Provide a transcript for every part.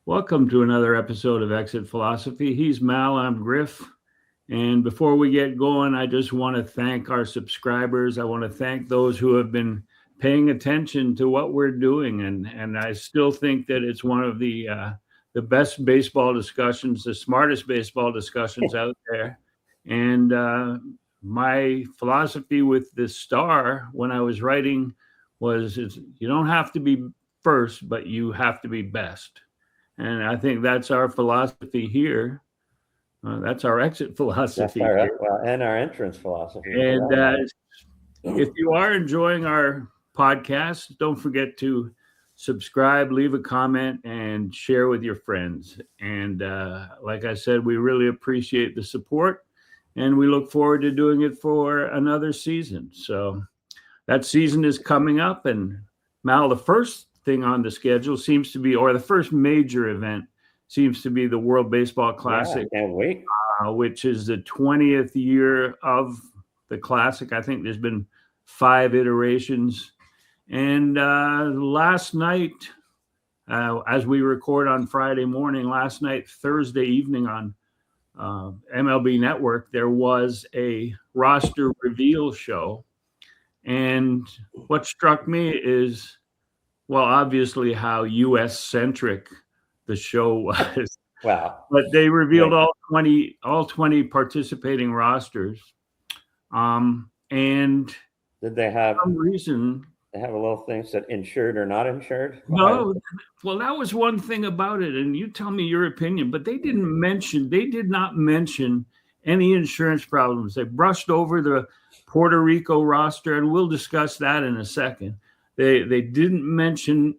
Welcome to another episode of Exit Philosophy. He's Mal, I'm Griff. And before we get going, I just want to thank our subscribers. I want to thank those who have been paying attention to what we're doing. And I still think that it's one of the best baseball discussions, the smartest baseball discussions out there. And my philosophy with the Star when I was writing was you don't have to be first, but you have to be best. And I think that's our philosophy here. That's our exit philosophy. And our entrance philosophy. And if you are enjoying our podcast, don't forget to subscribe, leave a comment, and share with your friends. And like I said, we really appreciate the support, and we look forward to doing it for another season. So that season is coming up, and Mal, the first thing on the schedule seems to be, or the first major event seems to be the World Baseball Classic. Yeah, I can't wait. Which is the 20th year of the Classic. I think there's been 5 iterations. And last night, as we record on Friday morning, last night, Thursday evening on MLB Network, there was a roster reveal show. And what struck me is, well, obviously how U.S.-centric the show was. Wow. But they revealed all 20 participating rosters. And did they have some reason they have a little thing that said insured or not insured? No. Well, that was one thing about it. And you tell me your opinion, but they did not mention any insurance problems. They brushed over the Puerto Rico roster, and we'll discuss that in a second. They didn't mention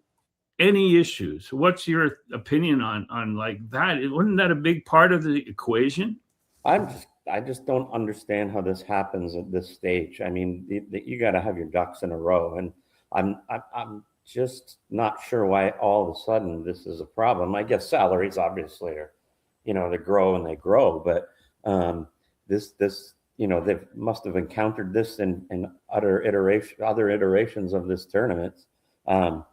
any issues. What's your opinion on like that? Wasn't that a big part of the equation? I just don't understand how this happens at this stage. I mean, you got to have your ducks in a row, and I'm just not sure why all of a sudden this is a problem. I guess salaries obviously are, they grow and they grow, but this they must have encountered this in other iterations of this tournament. And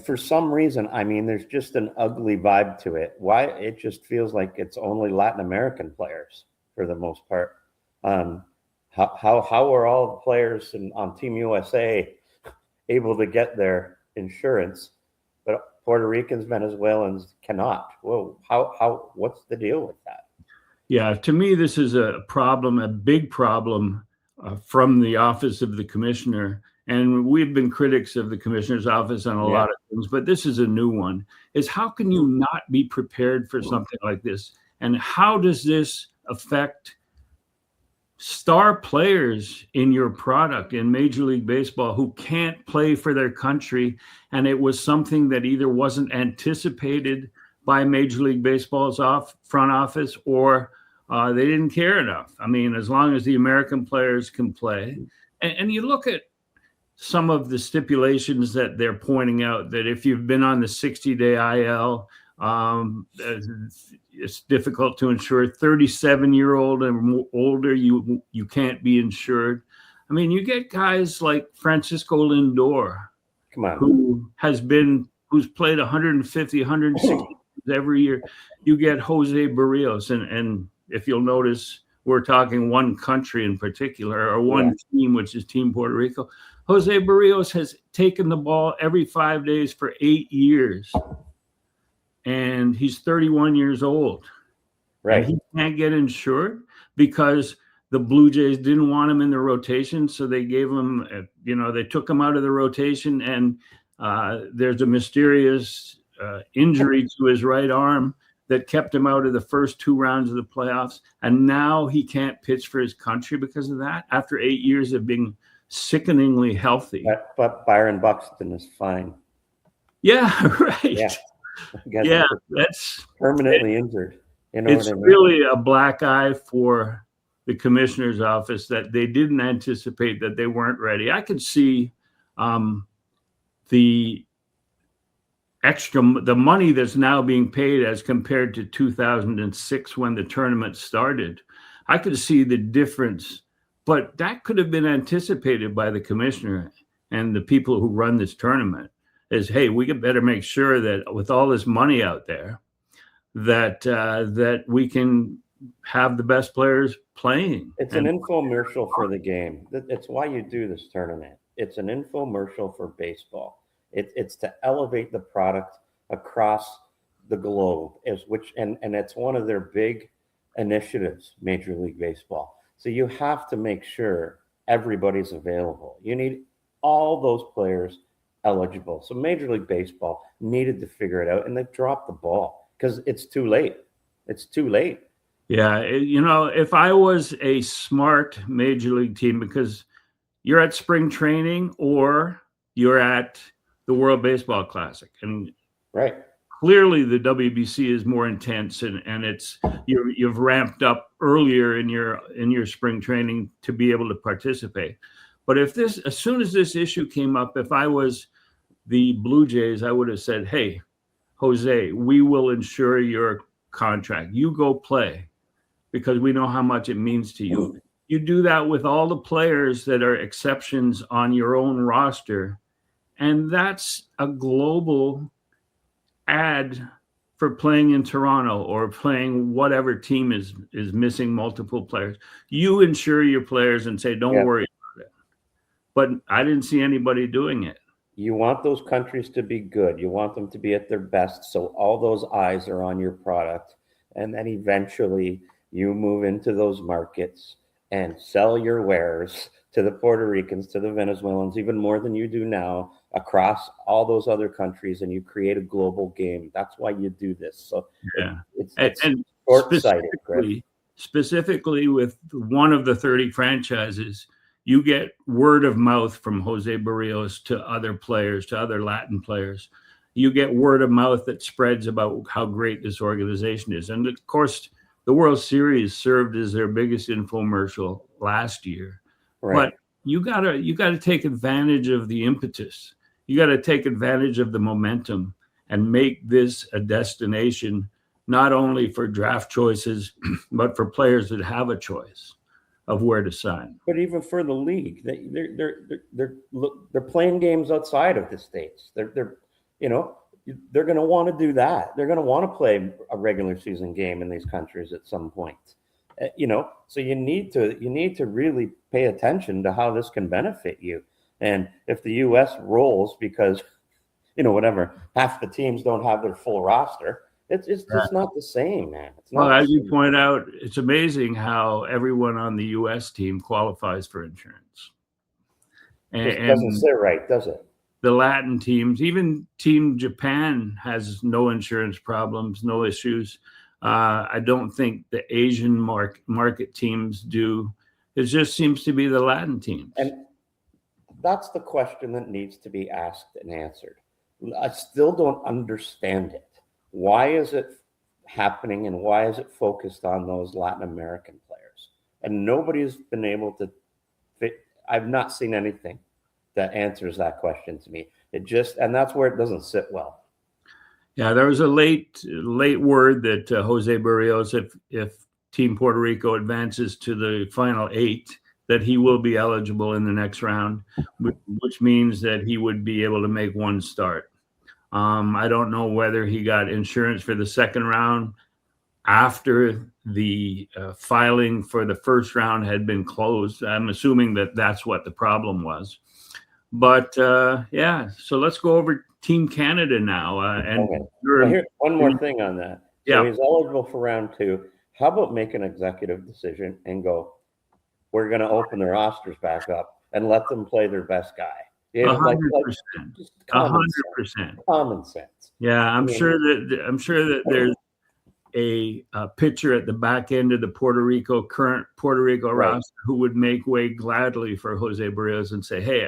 for some reason, I mean, there's just an ugly vibe to it. Why? It just feels like it's only Latin American players for the most part. How are all the players on Team USA able to get their insurance, but Puerto Ricans, Venezuelans cannot? Whoa, what's the deal with that? Yeah, to me, this is a problem, a big problem from the office of the commissioner. And we've been critics of the commissioner's office on a lot of things, but this is a new one, is how can you not be prepared for something like this? And how does this affect star players in your product in Major League Baseball who can't play for their country? And it was something that either wasn't anticipated by Major League Baseball's front office, or they didn't care enough. I mean, as long as the American players can play. And you look at some of the stipulations that they're pointing out, that if you've been on the 60-day IL, it's difficult to insure. 37-year-old and older, you can't be insured. I mean, you get guys like Francisco Lindor, who's played 150, 160 every year. You get Jose Barrios, and if you'll notice, we're talking one country in particular, or one team, which is Team Puerto Rico. Jose Barrios has taken the ball every 5 days for 8 years, and he's 31 years old. Right. And he can't get insured because the Blue Jays didn't want him in the rotation, so they gave him, they took him out of the rotation, and there's a mysterious injury to his right arm that kept him out of the first 2 rounds of the playoffs, and now he can't pitch for his country because of that after 8 years of being sickeningly healthy. But Byron Buxton is fine. Yeah, right. Yeah, that's permanently injured. It's really a black eye for the commissioner's office that they didn't anticipate, that they weren't ready. I could see the money that's now being paid as compared to 2006 when the tournament started. I could see the difference, but that could have been anticipated by the commissioner and the people who run this tournament. is, hey, we better make sure that with all this money out there, that we can have the best players playing. It's an infomercial for the game. It's why you do this tournament. It's an infomercial for baseball. It's to elevate the product across the globe, and it's one of their big initiatives, Major League Baseball. So you have to make sure everybody's available. You need all those players eligible. So Major League Baseball needed to figure it out, and they've dropped the ball because it's too late. It's too late. Yeah, if I was a smart Major League team, because you're at spring training or you're at the World Baseball Classic, and right. Clearly the WBC is more intense, and it's you've ramped up earlier in your spring training to be able to participate. But as soon as this issue came up, if I was the Blue Jays, I would have said, hey, Jose, we will insure your contract. You go play, because we know how much it means to you. You do that with all the players that are exceptions on your own roster, and that's a global ad for playing in Toronto or playing whatever team is missing multiple players. You insure your players and say, don't worry about it. But I didn't see anybody doing it. You want those countries to be good. You want them to be at their best, so all those eyes are on your product. And then eventually you move into those markets and sell your wares to the Puerto Ricans, to the Venezuelans, even more than you do now, across all those other countries, and you create a global game. That's why you do this. So yeah, it's short-sighted, specifically with one of the 30 franchises, you get word of mouth from Jose Barrios to other players, to other Latin players. You get word of mouth that spreads about how great this organization is. And of course, the World Series served as their biggest infomercial last year. Right. But you gotta take advantage of the impetus. You got to take advantage of the momentum and make this a destination, not only for draft choices, but for players that have a choice of where to sign. But even for the league, they're playing games outside of the States. They're going to want to do that. They're going to want to play a regular season game in these countries at some point. So you need to really pay attention to how this can benefit you. And if the U.S. rolls because, half the teams don't have their full roster, it's just not the same, man. It's not. Well, as you point out, it's amazing how everyone on the U.S. team qualifies for insurance. It doesn't sit right, does it? The Latin teams, even Team Japan has no insurance problems, no issues. I don't think the Asian market teams do. It just seems to be the Latin teams. And that's the question that needs to be asked and answered. I still don't understand it. Why is it happening, and why is it focused on those Latin American players? And nobody's been able to I've not seen anything that answers that question to me. And that's where it doesn't sit well. Yeah, there was a late word that Jose Barrios, if Team Puerto Rico advances to the final 8, that he will be eligible in the next round, which means that he would be able to make one start. I don't know whether he got insurance for the second round after the filing for the first round had been closed. I'm assuming that that's what the problem was. But so let's go over Team Canada now. Here, one more thing on that. Yeah. So he's eligible for round 2. How about make an executive decision and go, we're going to open the rosters back up and let them play their best guy? 100%. 100%. Common sense. Yeah, I'm sure that there's a pitcher at the back end of the current Puerto Rico roster who would make way gladly for Jose Barrios and say, hey,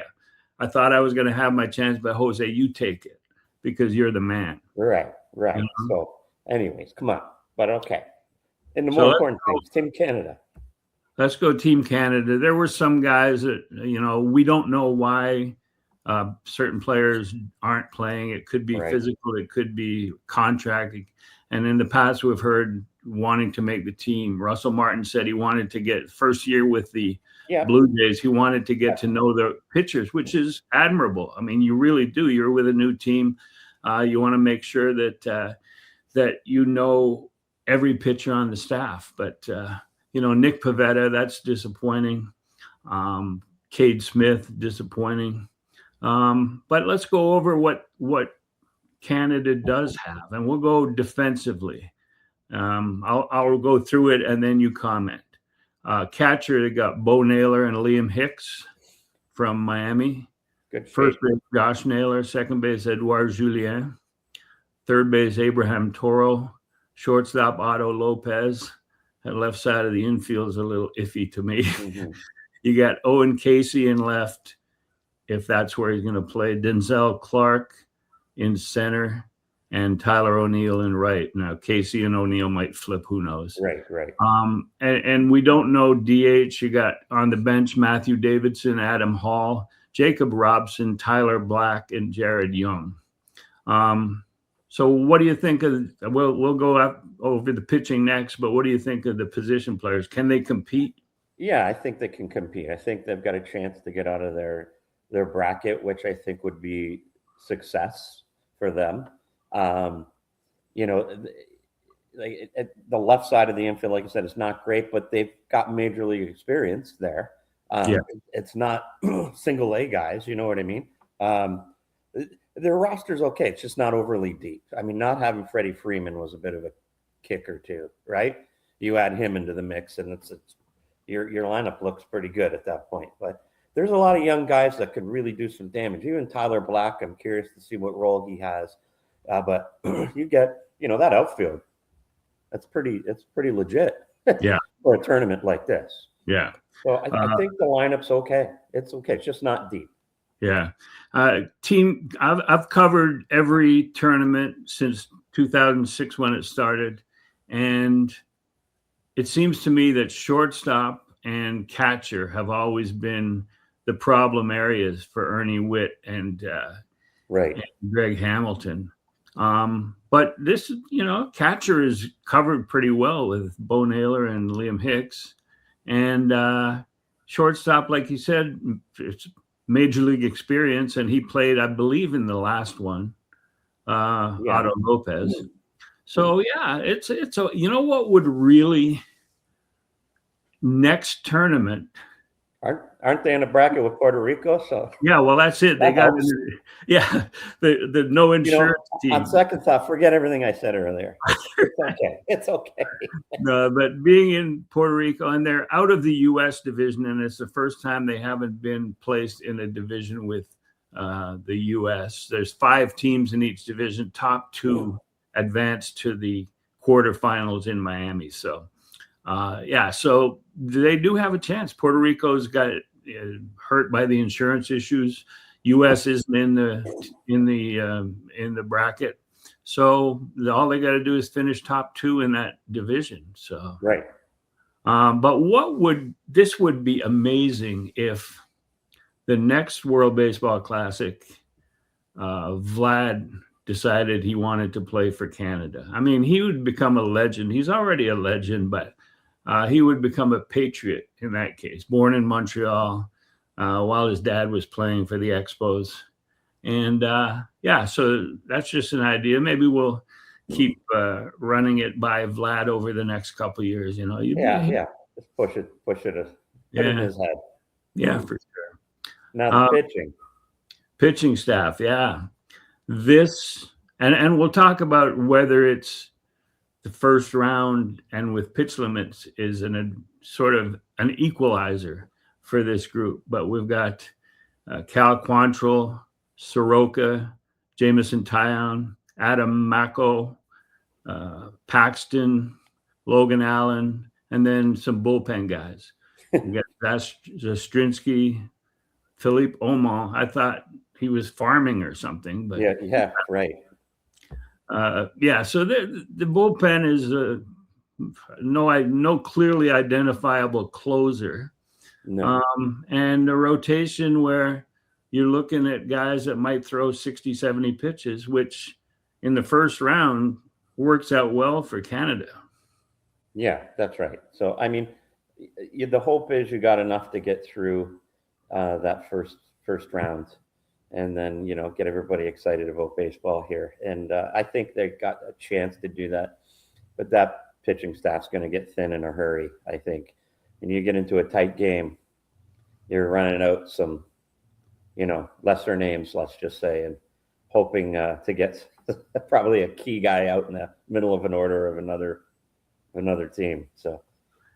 I thought I was going to have my chance, but Jose, you take it because you're the man. Right. So anyways, come on. But okay. And the more important things, Team Canada. Let's go Team Canada. There were some guys that, we don't know why certain players aren't playing. It could be physical. It could be contract. And in the past, we've heard wanting to make the team. Russell Martin said he wanted to get first year with the Yeah. Blue Jays. He wanted to get to know the pitchers, which is admirable. I mean, you really do. You're with a new team. You want to make sure that you know every pitcher on the staff. But Nick Pivetta, that's disappointing. Cade Smith, disappointing. But let's go over what Canada does have, and we'll go defensively. I'll go through it and then you comment. Catcher, they got Bo Naylor and Liam Hicks from Miami. Good. First base, Josh Naylor. Second base, Edouard Julien. Third base, Abraham Toro. Shortstop, Otto Lopez. That left side of the infield is a little iffy to me. Mm-hmm. You got Owen Casey in left, if that's where he's going to play. Denzel Clark in center, and Tyler O'Neill in right. Now, Casey and O'Neill might flip. Who knows? Right. And we don't know DH. You got on the bench Matthew Davidson, Adam Hall, Jacob Robson, Tyler Black, and Jared Young. So what do you think of? We'll go up over the pitching next, but what do you think of the position players? Can they compete? Yeah, I think they can compete. I think they've got a chance to get out of their bracket, which I think would be success for them. The left side of the infield, like I said, is not great, but they've got major league experience there. It's not single A guys, you know what I mean? Their roster's okay. It's just not overly deep. I mean, not having Freddie Freeman was a bit of a kicker too, right? You add him into the mix, and it's your lineup looks pretty good at that point. But there's a lot of young guys that could really do some damage. Even Tyler Black, I'm curious to see what role he has. But you get, that outfield. It's pretty legit. Yeah. For a tournament like this. Yeah. So I think the lineup's okay. It's okay. It's just not deep. Yeah. Team, I've covered every tournament since 2006 when it started. And it seems to me that shortstop and catcher have always been the problem areas for Ernie Witt and Greg Hamilton. But this, catcher is covered pretty well with Bo Naylor and Liam Hicks. And shortstop, like you said, it's major league experience, and he played, I believe, in the last one, Otto Lopez. Mm-hmm. So it's what would really next tournament. Aren't they in a bracket with Puerto Rico? So yeah, well, that's it. They got the no insurance team. On second thought, forget everything I said earlier. It's okay. It's okay. No, but being in Puerto Rico, and they're out of the U.S. division, and it's the first time they haven't been placed in a division with the U.S. There's 5 teams in each division. Top 2 advance to the quarterfinals in Miami. So. So they do have a chance. Puerto Rico's got hurt by the insurance issues. U.S. isn't in the bracket, so all they got to do is finish top 2 in that division. So right. But this would be amazing if the next World Baseball Classic, Vlad decided he wanted to play for Canada. I mean, he would become a legend. He's already a legend, but he would become a patriot in that case. Born in Montreal while his dad was playing for the Expos. And so that's just an idea. Maybe we'll keep running it by Vlad over the next couple of years. Just push it, put it in his head. Yeah, for sure. Now the pitching staff. Yeah, this and we'll talk about whether it's the first round and with pitch limits is sort of an equalizer for this group. But we've got Cal Quantrill, Soroka, Jamison Tyone, Adam Mako, Paxton, Logan Allen, and then some bullpen guys. We got Zastrinsky, Philippe Aumont. I thought he was farming or something, but yeah, right. So the bullpen is no clearly identifiable closer. No. And the rotation where you're looking at guys that might throw 60, 70 pitches, which in the first round works out well for Canada. Yeah, that's right. So, I mean, the hope is you got enough to get through that first round, and then get everybody excited about baseball here. And I think they got a chance to do that, but that pitching staff's going to get thin in a hurry. I think, and you get into a tight game, you're running out some, lesser names, let's just say, and hoping to get probably a key guy out in the middle of an order of another team. So,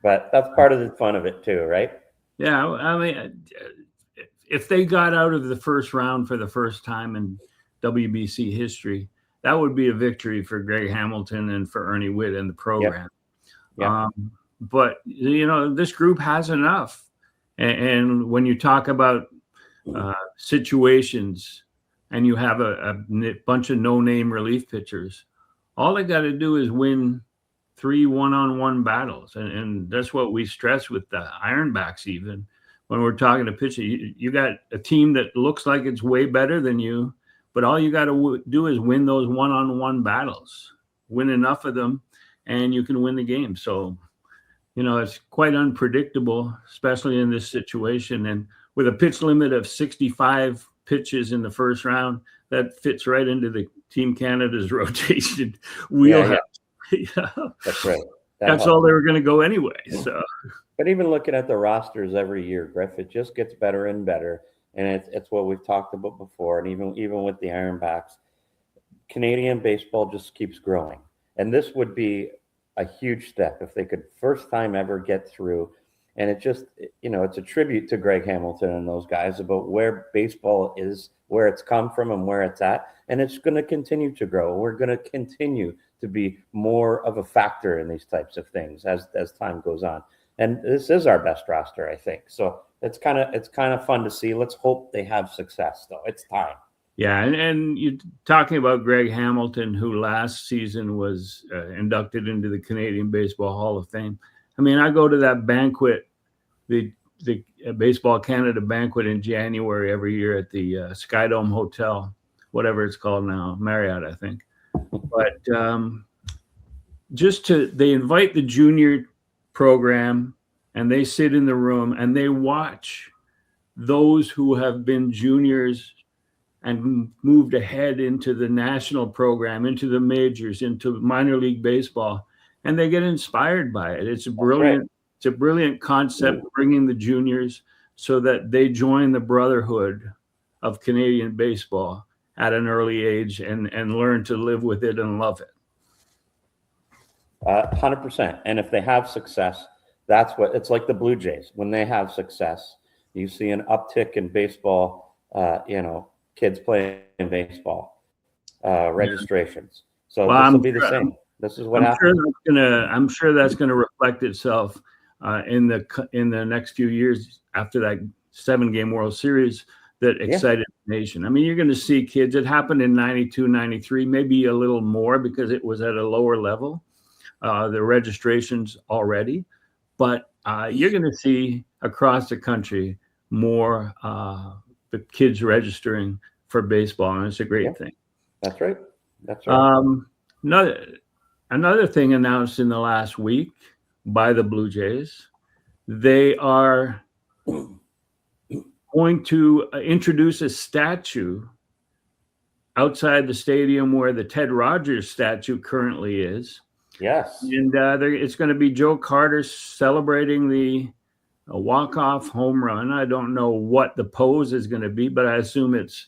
but that's part of the fun of it too, right? Yeah, I mean, if they got out of the first round for the first time in WBC history, that would be a victory for Greg Hamilton and for Ernie Witt and the program. Yep. But this group has enough. And when you talk about situations and you have a bunch of no-name relief pitchers, all they got to do is win 3 one-on-one battles. And that's what we stress with the Ironbacks. Even when we're talking to pitcher, you got a team that looks like it's way better than you, but all you got to do is win those one-on-one battles, win enough of them, and you can win the game. So, it's quite unpredictable, especially in this situation. And with a pitch limit of 65 pitches in the first round, that fits right into the Team Canada's rotation wheelhouse. Yeah. That's right. That's all they were going to go anyway. So, but even looking at the rosters every year, Griff, it just gets better and better. And it's what we've talked about before. And even with the Ironbacks, Canadian baseball just keeps growing. And this would be a huge step if they could first time ever get through. And it just, it's a tribute to Greg Hamilton and those guys about where baseball is, where it's come from and where it's at. And it's going to continue to grow. We're going to continue to be more of a factor in these types of things as time goes on. And this is our best roster, I think. So it's kind of fun to see. Let's hope they have success, though. It's time. Yeah, and you're talking about Greg Hamilton, who last season was inducted into the Canadian Baseball Hall-of-Fame. I mean, I go to that banquet, the Baseball Canada banquet in January every year at the Skydome Hotel, whatever it's called now, Marriott, I think. But they invite the junior program, and they sit in the room and they watch those who have been juniors and moved ahead into the national program, into the majors, into minor league baseball, and they get inspired by it. It's a brilliant concept, bringing the juniors so that they join the brotherhood of Canadian baseball at an early age and learn to live with it and love it. 100%. And if they have success, that's what it's like. The Blue Jays, when they have success, you see an uptick in baseball, kids playing baseball, registrations. So this will be the same. This is what happens. I'm sure that's going to reflect itself in the next few years after that 7-game World Series that excited the nation. I mean, you're going to see kids. It happened in 92, 93, maybe a little more because it was at a lower level, the registrations already. But you're going to see across the country more the kids registering for baseball, and it's a great thing. That's right. That's right. Another thing announced in the last week by the Blue Jays, they are going to introduce a statue outside the stadium where the Ted Rogers statue currently is. Yes. And it's going to be Joe Carter celebrating the walk-off home run. I don't know what the pose is going to be, but I assume it's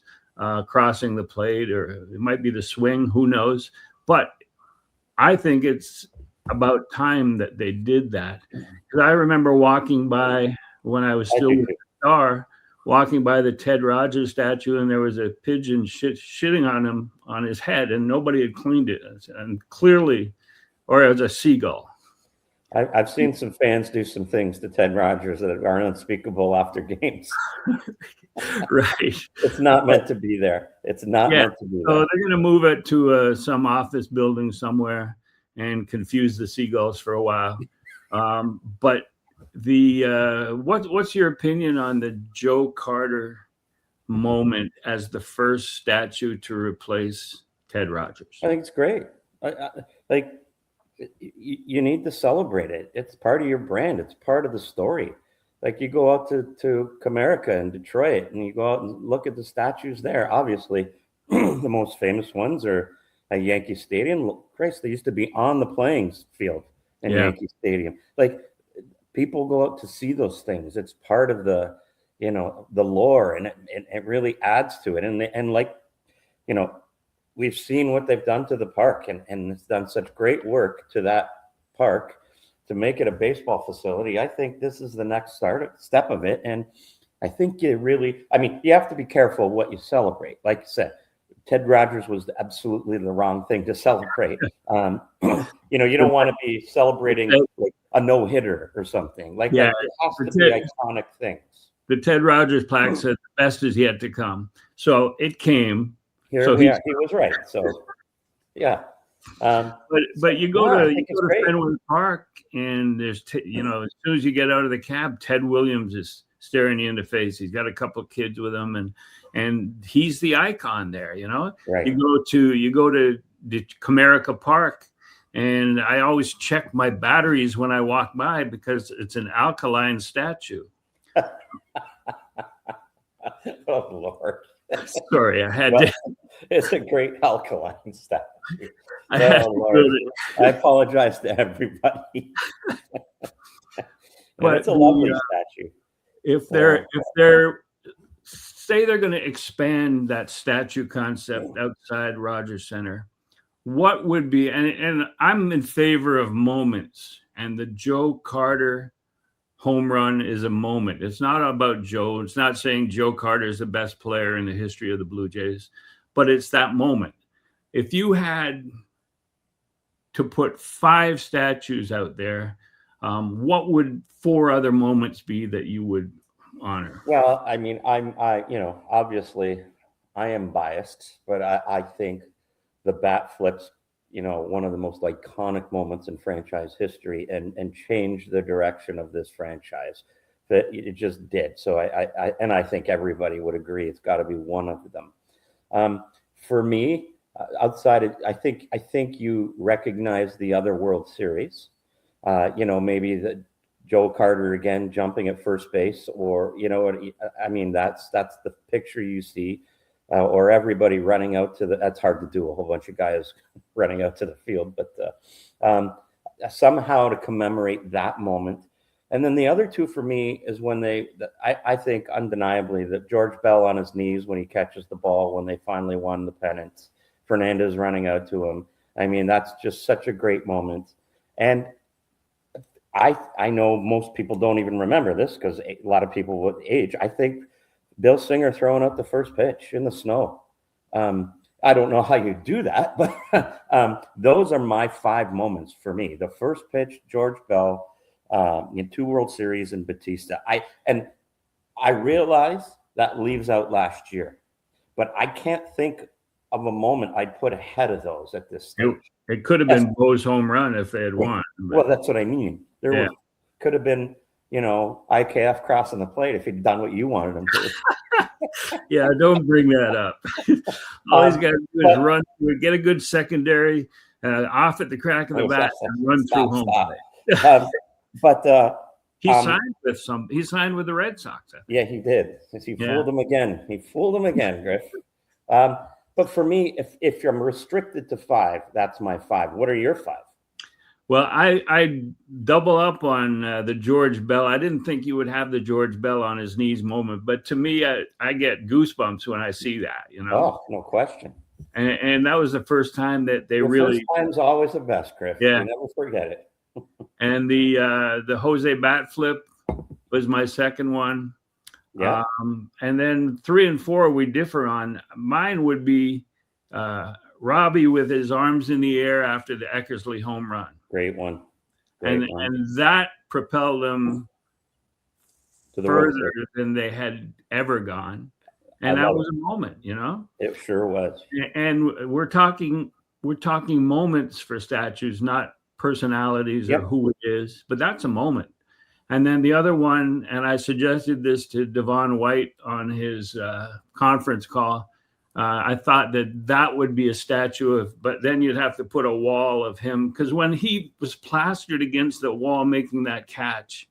crossing the plate, or it might be the swing. Who knows? But I think it's about time that they did that. Because I remember walking by when I was still with the Star, walking by the Ted Rogers statue, and there was a pigeon shitting on him on his head, and nobody had cleaned it. And clearly, or it was a seagull. I've seen some fans do some things to Ted Rogers that are unspeakable after games. Right. It's not meant to be there. It's not meant to be there. So they're going to move it to some office building somewhere and confuse the seagulls for a while. But what's your opinion on the Joe Carter moment as the first statue to replace Ted Rogers? I think it's great. you need to celebrate it. It's part of your brand. It's part of the story. Like you go out to Comerica in Detroit and you go out and look at the statues there. Obviously, the most famous ones are at Yankee Stadium. Christ, they used to be on the playing field in Yankee Stadium. Like people go out to see those things. It's part of the, the lore, and it really adds to it. And like, we've seen what they've done to the park, and it's done such great work to that park to make it a baseball facility. I think this is the next step of it. And I think you have to be careful what you celebrate. Like you said, Ted Rogers was absolutely the wrong thing to celebrate. You don't want to be celebrating like a no-hitter or something like that. It has to be iconic things. The Ted Rogers plaque said the best is yet to come. So it came. He was right. So, yeah. But you go to Fenway Park, and there's as soon as you get out of the cab, Ted Williams is staring you in the face. He's got a couple of kids with him, and he's the icon there. Right. You go to the Comerica Park, and I always check my batteries when I walk by because it's an alkaline statue. Oh Lord. Sorry, I had to. It's a great alkaline statue. I apologize to everybody. But it's a lovely statue. If they're say they're going to expand that statue concept outside Rogers Center, what would be, and I'm in favor of moments, and the Joe Carter home run is a moment. It's not about Joe. It's not saying Joe Carter is the best player in the history of the Blue Jays, but it's that moment. If you had to put 5 statues out there, what would 4 other moments be that you would honor? Well, obviously I am biased, but I think the bat flips, one of the most iconic moments in franchise history, and changed the direction of this franchise. That it just did. So I think everybody would agree it's got to be one of them. For me, outside, I think you recognize the other World Series. Maybe the Joe Carter again jumping at first base, or that's the picture you see. Or everybody running out to that's hard to do, a whole bunch of guys running out to the field, but somehow to commemorate that moment. And then the other 2 for me is when I think undeniably that George Bell on his knees when he catches the ball, when they finally won the pennant, Fernandez running out to him. That's just such a great moment. And I know most people don't even remember this because a lot of people would age. I think Bill Singer throwing out the first pitch in the snow. I don't know how you do that, but those are my 5 moments for me. The first pitch, George Bell, in 2 World Series, and Batista. I realize that leaves out last year, but I can't think of a moment I'd put ahead of those at this stage. It could have been Bo's home run if they had won. Well, that's what I mean. Could have been, IKF crossing the plate if he'd done what you wanted him to. Yeah, don't bring that up. All he's got to do is run through, get a good secondary, off at the crack of the bat, and run through home plate. He signed with the Red Sox. Yeah, he did. Fooled him again. He fooled him again, Griff. But for me, if I'm restricted to 5, that's my 5. What are your 5? Well, I double up on the George Bell. I didn't think you would have the George Bell on his knees moment, but to me, I get goosebumps when I see that. Oh, no question. And that was the first time that they really. First time's always the best, Griff. Yeah, you never forget it. And the Jose bat flip was my second one. Yeah. And then 3 and 4 we differ on. Mine would be Robbie with his arms in the air after the Eckersley home run. Great one. And that propelled them further than they had ever gone. And that was a moment, It sure was. And we're talking moments for statues, not personalities or who it is, but that's a moment. And then the other one, and I suggested this to Devon White on his conference call, I thought that would be a statue of, but then you'd have to put a wall of him, because when he was plastered against the wall making that catch,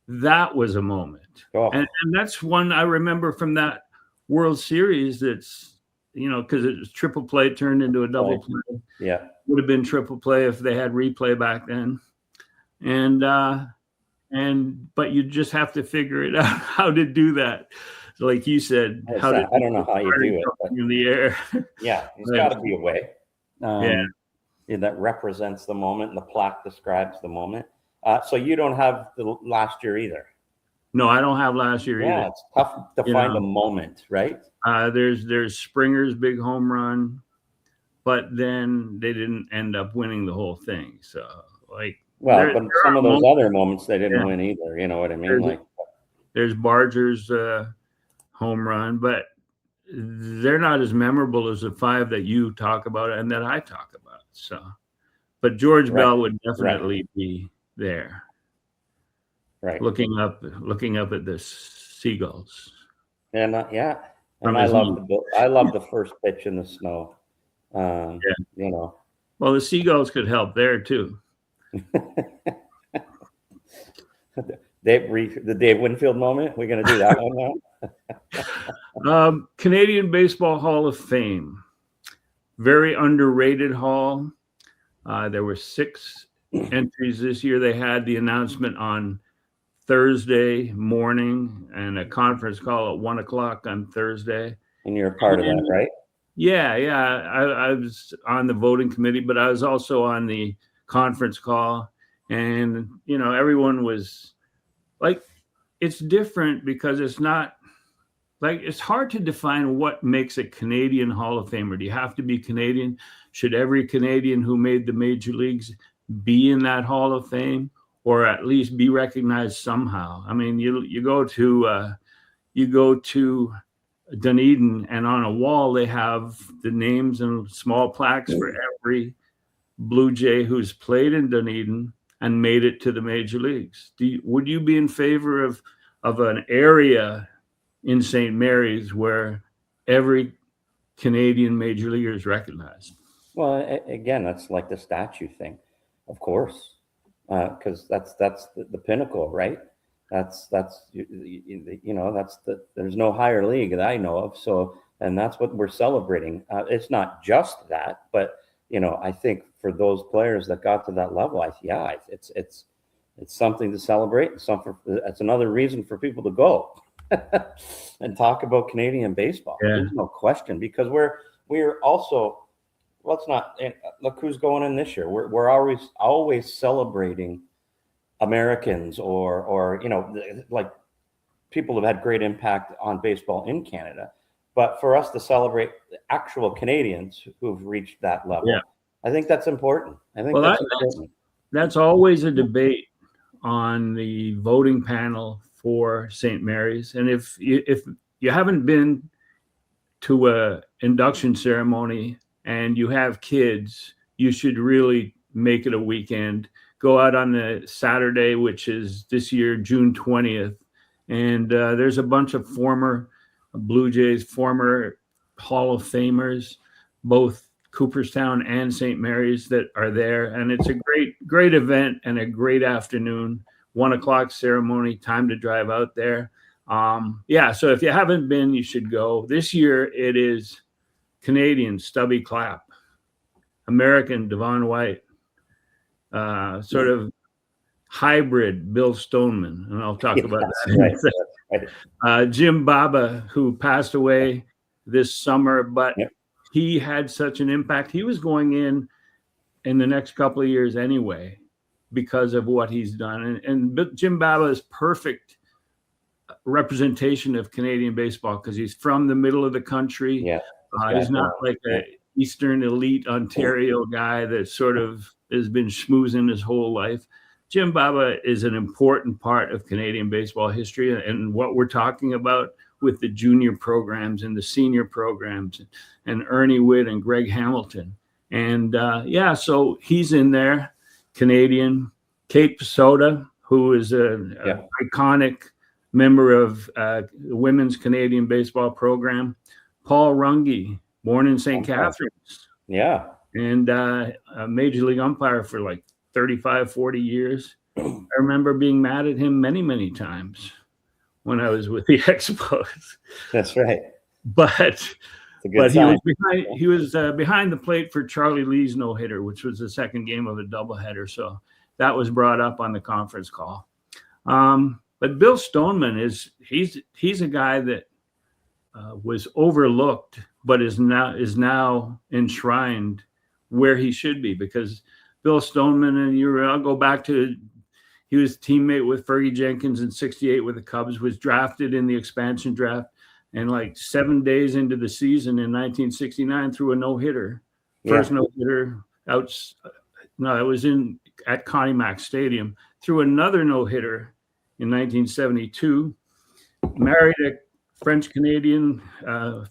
that was a moment. Oh. And that's one I remember from that World Series. That's, because it was triple play turned into a double play. Yeah. Would have been triple play if they had replay back then. But you just have to figure it out how to do that. Like you said, I don't know how you do it, but in the air. Yeah, there's got to be a way. Yeah, that represents the moment, and the plaque describes the moment. So you don't have the last year either. No, I don't have last year either. Yeah, it's tough to find a moment, right? There's Springer's big home run, but then they didn't end up winning the whole thing. So but some of those other moments they didn't win either. You know what I mean? There's Barger's home run, but they're not as memorable as the 5 that you talk about and that I talk about. So, but George Bell would definitely be there. Right. Looking up at the seagulls. And and I love the first pitch in the snow. Well, the seagulls could help there too. The Dave Winfield moment. We're going to do that one now. Canadian Baseball Hall of Fame. Very underrated hall. There were 6 entries this year. They had the announcement on Thursday morning and a conference call at 1:00 on Thursday. And you're a part of that, right? Yeah. I was on the voting committee, but I was also on the conference call. And, everyone was like, it's different because it's not like, it's hard to define what makes a Canadian Hall of Famer. Do you have to be Canadian? Should every Canadian who made the major leagues be in that Hall of Fame, or at least be recognized somehow? I mean, you go to Dunedin, and on a wall they have the names and small plaques for every Blue Jay who's played in Dunedin and made it to the major leagues. Would you be in favor of an area in St. Mary's where every Canadian major leaguer is recognized? Well, again, that's like the statue thing, of course, because that's the pinnacle, right? That's there's no higher league that I know of. So, and that's what we're celebrating. It's not just that, but I think for those players that got to that level, it's something to celebrate. It's another reason for people to go and talk about Canadian baseball. Yeah. There's no question, because we're also, let's not look who's going in this year. We're always celebrating Americans or like people have had great impact on baseball in Canada. But for us to celebrate the actual Canadians who've reached that level, I think that's important. I think that's always a debate on the voting panel for St. Mary's. And if you haven't been to a induction ceremony and you have kids, you should really make it a weekend. Go out on the Saturday, which is this year, June 20th. And there's a bunch of former Blue Jays, former Hall of Famers, both Cooperstown and St. Mary's, that are there. And it's a great event and a great afternoon. 1:00 ceremony, time to drive out there. So if you haven't been, you should go. This year it is Canadian Stubby Clapp, American Devon White, sort of hybrid Bill Stoneman, and I'll talk about that. Right. Jim Baba, who passed away this summer, but he had such an impact. He was going in the next couple of years anyway because of what he's done. And Jim Baba is perfect representation of Canadian baseball because he's from the middle of the country. Yeah, he's not like an Eastern elite Ontario guy that sort of has been schmoozing his whole life. Jim Baba is an important part of Canadian baseball history and what we're talking about with the junior programs and the senior programs and Ernie Witt and Greg Hamilton. And so he's in there. Canadian. Kate Pasota, who is an iconic member of the women's Canadian baseball program. Paul Runge, born in St. Okay. Catharines. Yeah. And a major league umpire for like 35, 40 years. I remember being mad at him many, many times when I was with the Expos. That's right. But He was behind the plate for Charlie Lee's no-hitter, which was the second game of a doubleheader. So that was brought up on the conference call. But Bill Stoneman he's a guy that was overlooked, but is now enshrined where he should be, because Bill Stoneman, and I'll go back to, he was teammate with Fergie Jenkins in '68 with the Cubs, was drafted in the expansion draft, and like 7 days into the season in 1969 threw a no-hitter. First no-hitter out. No, it was at Connie Mack Stadium. Threw another no-hitter in 1972. Married a French-Canadian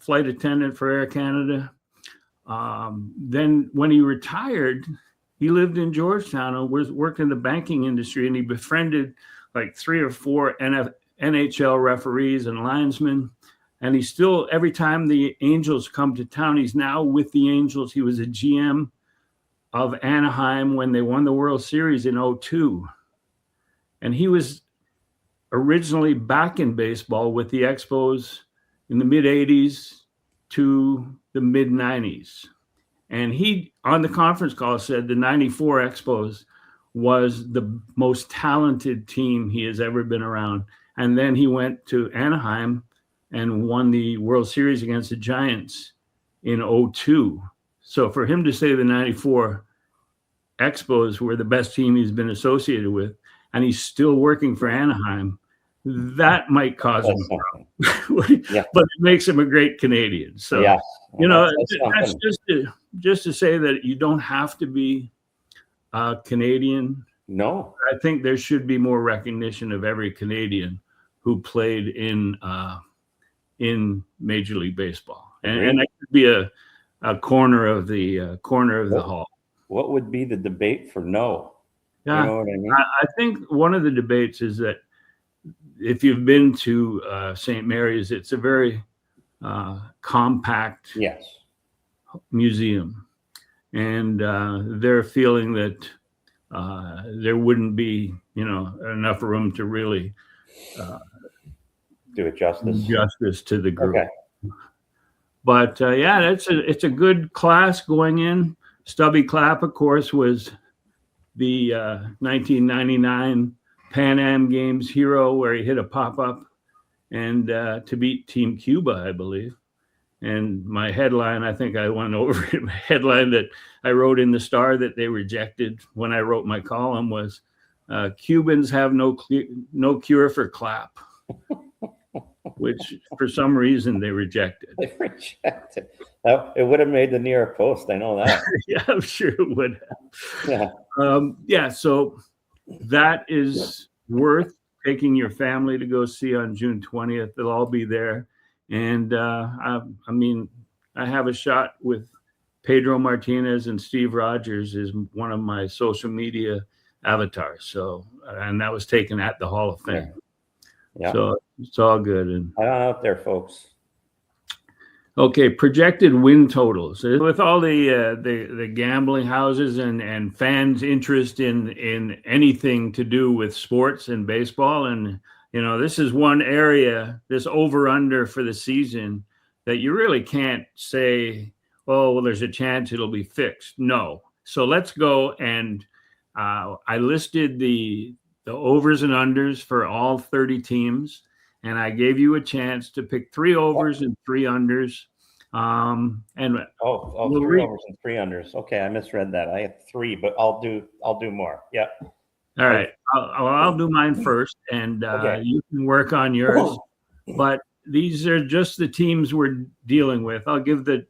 flight attendant for Air Canada. Then when he retired, he lived in Georgetown and worked in the banking industry, and he befriended like 3 or 4 NHL referees and linesmen. And he's still, every time the Angels come to town, he's now with the Angels. He was a GM of Anaheim when they won the World Series in '02. And he was originally back in baseball with the Expos in the mid-'80s to the mid-'90s. And he, on the conference call, said the '94 Expos was the most talented team he has ever been around. And then he went to Anaheim and won the World Series against the Giants in '02. So for him to say the '94 Expos were the best team he's been associated with, and he's still working for Anaheim, that might cause him a problem. But it makes him a great Canadian. So, that's just to say that you don't have to be Canadian. No. I think there should be more recognition of every Canadian who played in Major League Baseball. And that could be a corner of the hall. What would be the debate for no? Yeah, you know what I mean? I think one of the debates is that if you've been to St. Mary's, it's a very compact museum. And they're feeling that there wouldn't be, enough room to really do it justice to the group. Okay. But it's a good class going in. Stubby Clapp, of course, was the 1999 Pan Am Games hero, where he hit a pop-up and to beat Team Cuba, I believe. And my headline, I think I went over it, my headline that I wrote in the Star that they rejected when I wrote my column was, Cubans have no cure for Clapp, which for some reason they rejected. They rejected. It would have made the New York Post. I know that. Yeah, I'm sure it would have. Yeah. So that is worth taking your family to go see on June 20th. They'll all be there. And I have a shot with Pedro Martinez, and Steve Rogers is one of my social media avatars. So, and that was taken at the Hall of Fame. Yeah. So it's all good. And I'm out there, folks. Okay, projected win totals. With all the gambling houses and fans' interest in anything to do with sports and baseball, and this is one area, this over-under for the season, that you really can't say, oh, well, there's a chance it'll be fixed. No. So let's go, and I listed the overs and unders for all 30 teams, and I gave you a chance to pick 3 overs and 3 unders. And 3 overs and 3 unders. Okay, I misread that. I had 3, but I'll do more. Yeah. All right. I'll do mine first, and you can work on yours. But these are just the teams we're dealing with. I'll give the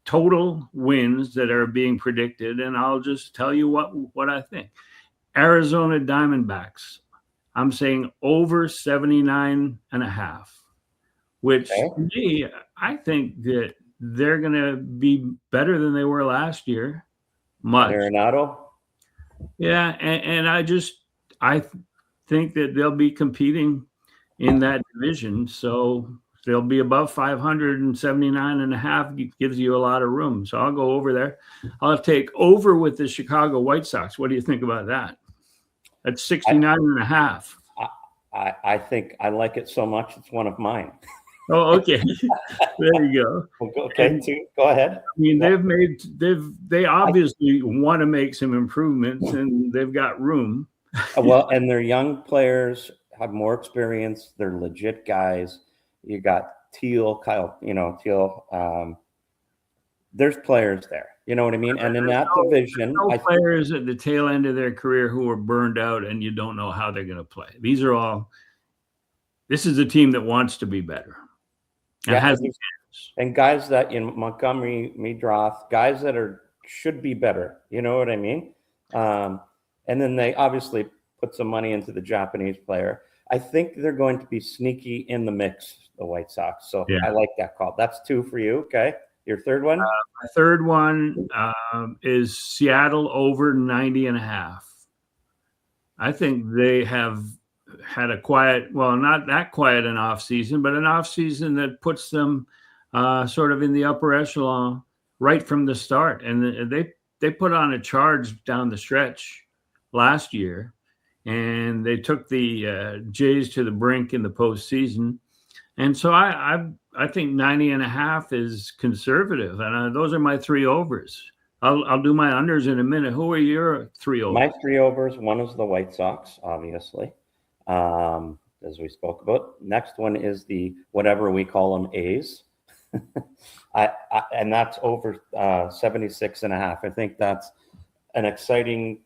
total wins that are being predicted, and I'll just tell you what I think. Arizona Diamondbacks, I'm saying over 79.5, which to me, I think that they're going to be better than they were last year. Much. Arenado? Yeah, and I think that they'll be competing in that division. So they'll be above 579.5. Gives you a lot of room. So I'll go over there. I'll take over with the Chicago White Sox. What do you think about that? That's 69.5. I think I like it so much. It's one of mine. Oh, okay. There you go. Okay, go ahead. I mean, they obviously want to make some improvements, and they've got room. Well, and their young players have more experience. They're legit guys. You got Kyle, Teal. There's players there. You know what I mean? And in that division, players at the tail end of their career who are burned out, and you don't know how they're going to play. This is a team that wants to be better. And guys that in Montgomery, Meadroth, guys that should be better. You know what I mean? And then they obviously put some money into the Japanese player. I think they're going to be sneaky in the mix, the White Sox. So I like that call. That's 2 for you. Okay. Your third one? My third one is Seattle over 90.5. I think they have had a not that quiet an off season, but an off season that puts them sort of in the upper echelon right from the start. And they put on a charge down the stretch last year, and they took the Jays to the brink in the postseason. And so I think 90.5 is conservative, and those are my 3 overs. I'll do my unders in a minute. Who are your 3 overs? My 3 overs. One is the White Sox, obviously, as we spoke about. Next one is the whatever we call them A's, and that's over 76.5. I think that's an exciting,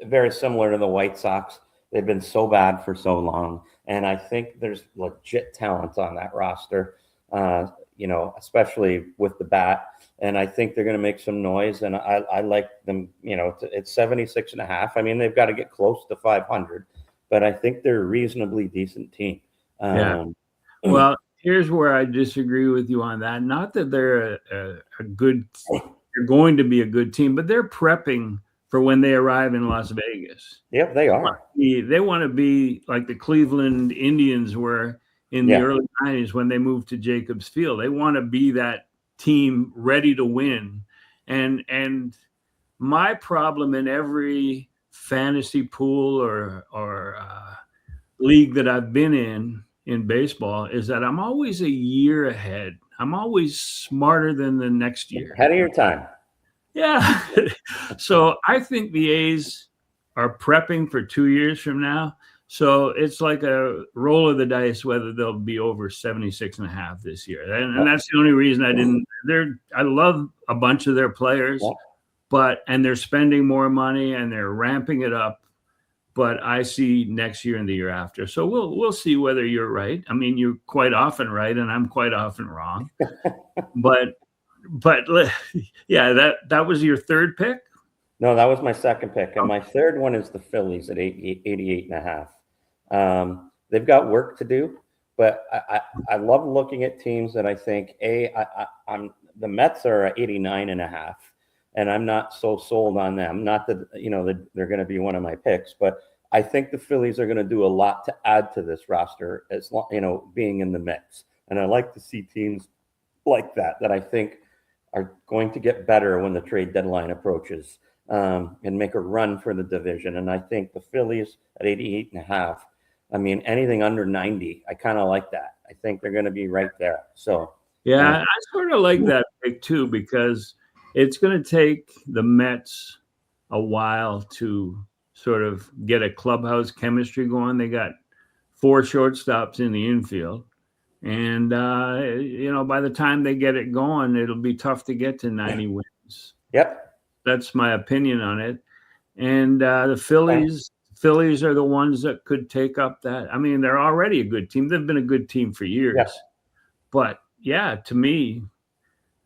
very similar to the White Sox. They've been so bad for so long. And I think there's legit talent on that roster, especially with the bat. And I think they're going to make some noise. And I like them, it's 76.5. I mean, they've got to get close to 500, but I think they're a reasonably decent team. Well, here's where I disagree with you on that. Not that they're they're going to be a good team, but they're prepping for when they arrive in Las Vegas. Yep, they are. They want to be like the Cleveland Indians were in the early 90s when they moved to Jacobs Field. They want to be that team ready to win. And my problem in every fantasy pool or league that I've been in baseball is that I'm always a year ahead. I'm always smarter than the next year. Ahead of your time. Yeah. So I think the A's are prepping for 2 years from now. So it's like a roll of the dice whether they'll be over 76.5 this year. And that's the only reason I love a bunch of their players, and they're spending more money and they're ramping it up. But I see next year and the year after. So we'll see whether you're right. I mean, you're quite often right and I'm quite often wrong. But yeah, that was your third pick? No, that was my second pick. And my third one is the Phillies at 88.5. They've got work to do, but I love looking at teams that I think, the Mets are at 89.5, and I'm not so sold on them. Not that, they're going to be one of my picks, but I think the Phillies are going to do a lot to add to this roster, as long, being in the mix. And I like to see teams like that I think are going to get better when the trade deadline approaches, and make a run for the division. And I think the Phillies at 88.5, I mean, anything under 90, I kind of like that. I think they're going to be right there. So, yeah, I sort of like that pick too, because it's going to take the Mets a while to sort of get a clubhouse chemistry going. They got 4 shortstops in the infield. And, by the time they get it going, it'll be tough to get to 90 wins. Yep. That's my opinion on it. And the Phillies are the ones that could take up that. I mean, they're already a good team. They've been a good team for years. Yes. But, yeah, to me,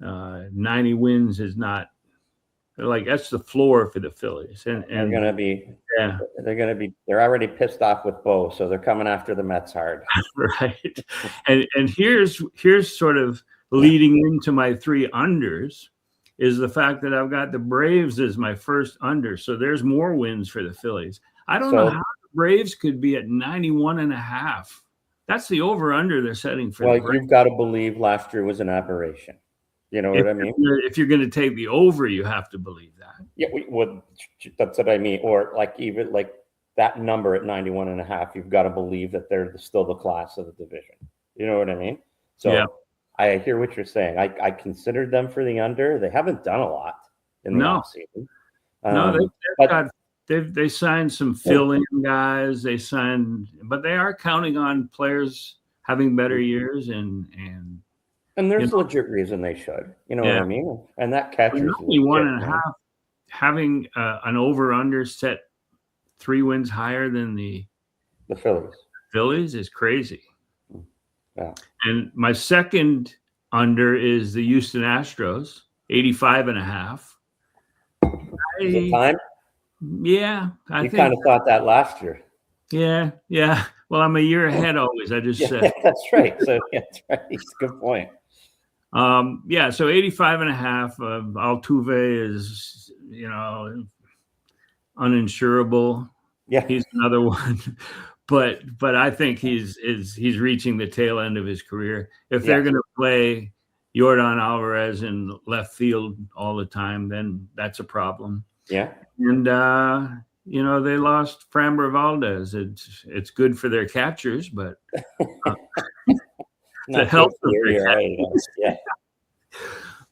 90 wins is not – that's the floor for the Phillies. And they're going to be – they're already pissed off with Bo, so they're coming after the Mets hard. Right. And here's sort of leading into my 3 unders is the fact that I've got the Braves as my first under. So there's more wins for the Phillies. I don't know how the Braves could be at 91.5. That's the over-under they're setting for. Well, you've got to believe last year was an aberration. You know what I mean? If you're going to take the over, you have to believe that. Yeah, that's what I mean. Or like even like that number at 91.5, you've got to believe that they're still the class of the division. You know what I mean? So yeah. I hear what you're saying. I considered them for the under. They haven't done a lot in the offseason. They signed some fill-in guys. They signed, but they are counting on players having better years and there's legit reason they should. You know what I mean? And that catcher's only 1.5. Having an over-under set 3 wins higher than the Phillies is crazy. Yeah. And my second under is the Houston Astros, 85.5. Is it time? Yeah. I think kind of thought that last year. Yeah. Well, I'm a year ahead always. I just said. That's right. So that's right. It's a good point. So 85.5. Altuve is, uninsurable. Yeah. He's another one. But I think he's reaching the tail end of his career. If they're going to play Yordan Alvarez in left field all the time, then that's a problem. Yeah. And they lost Framber Valdez. It's good for their catchers, but the health of their catchers. Yeah.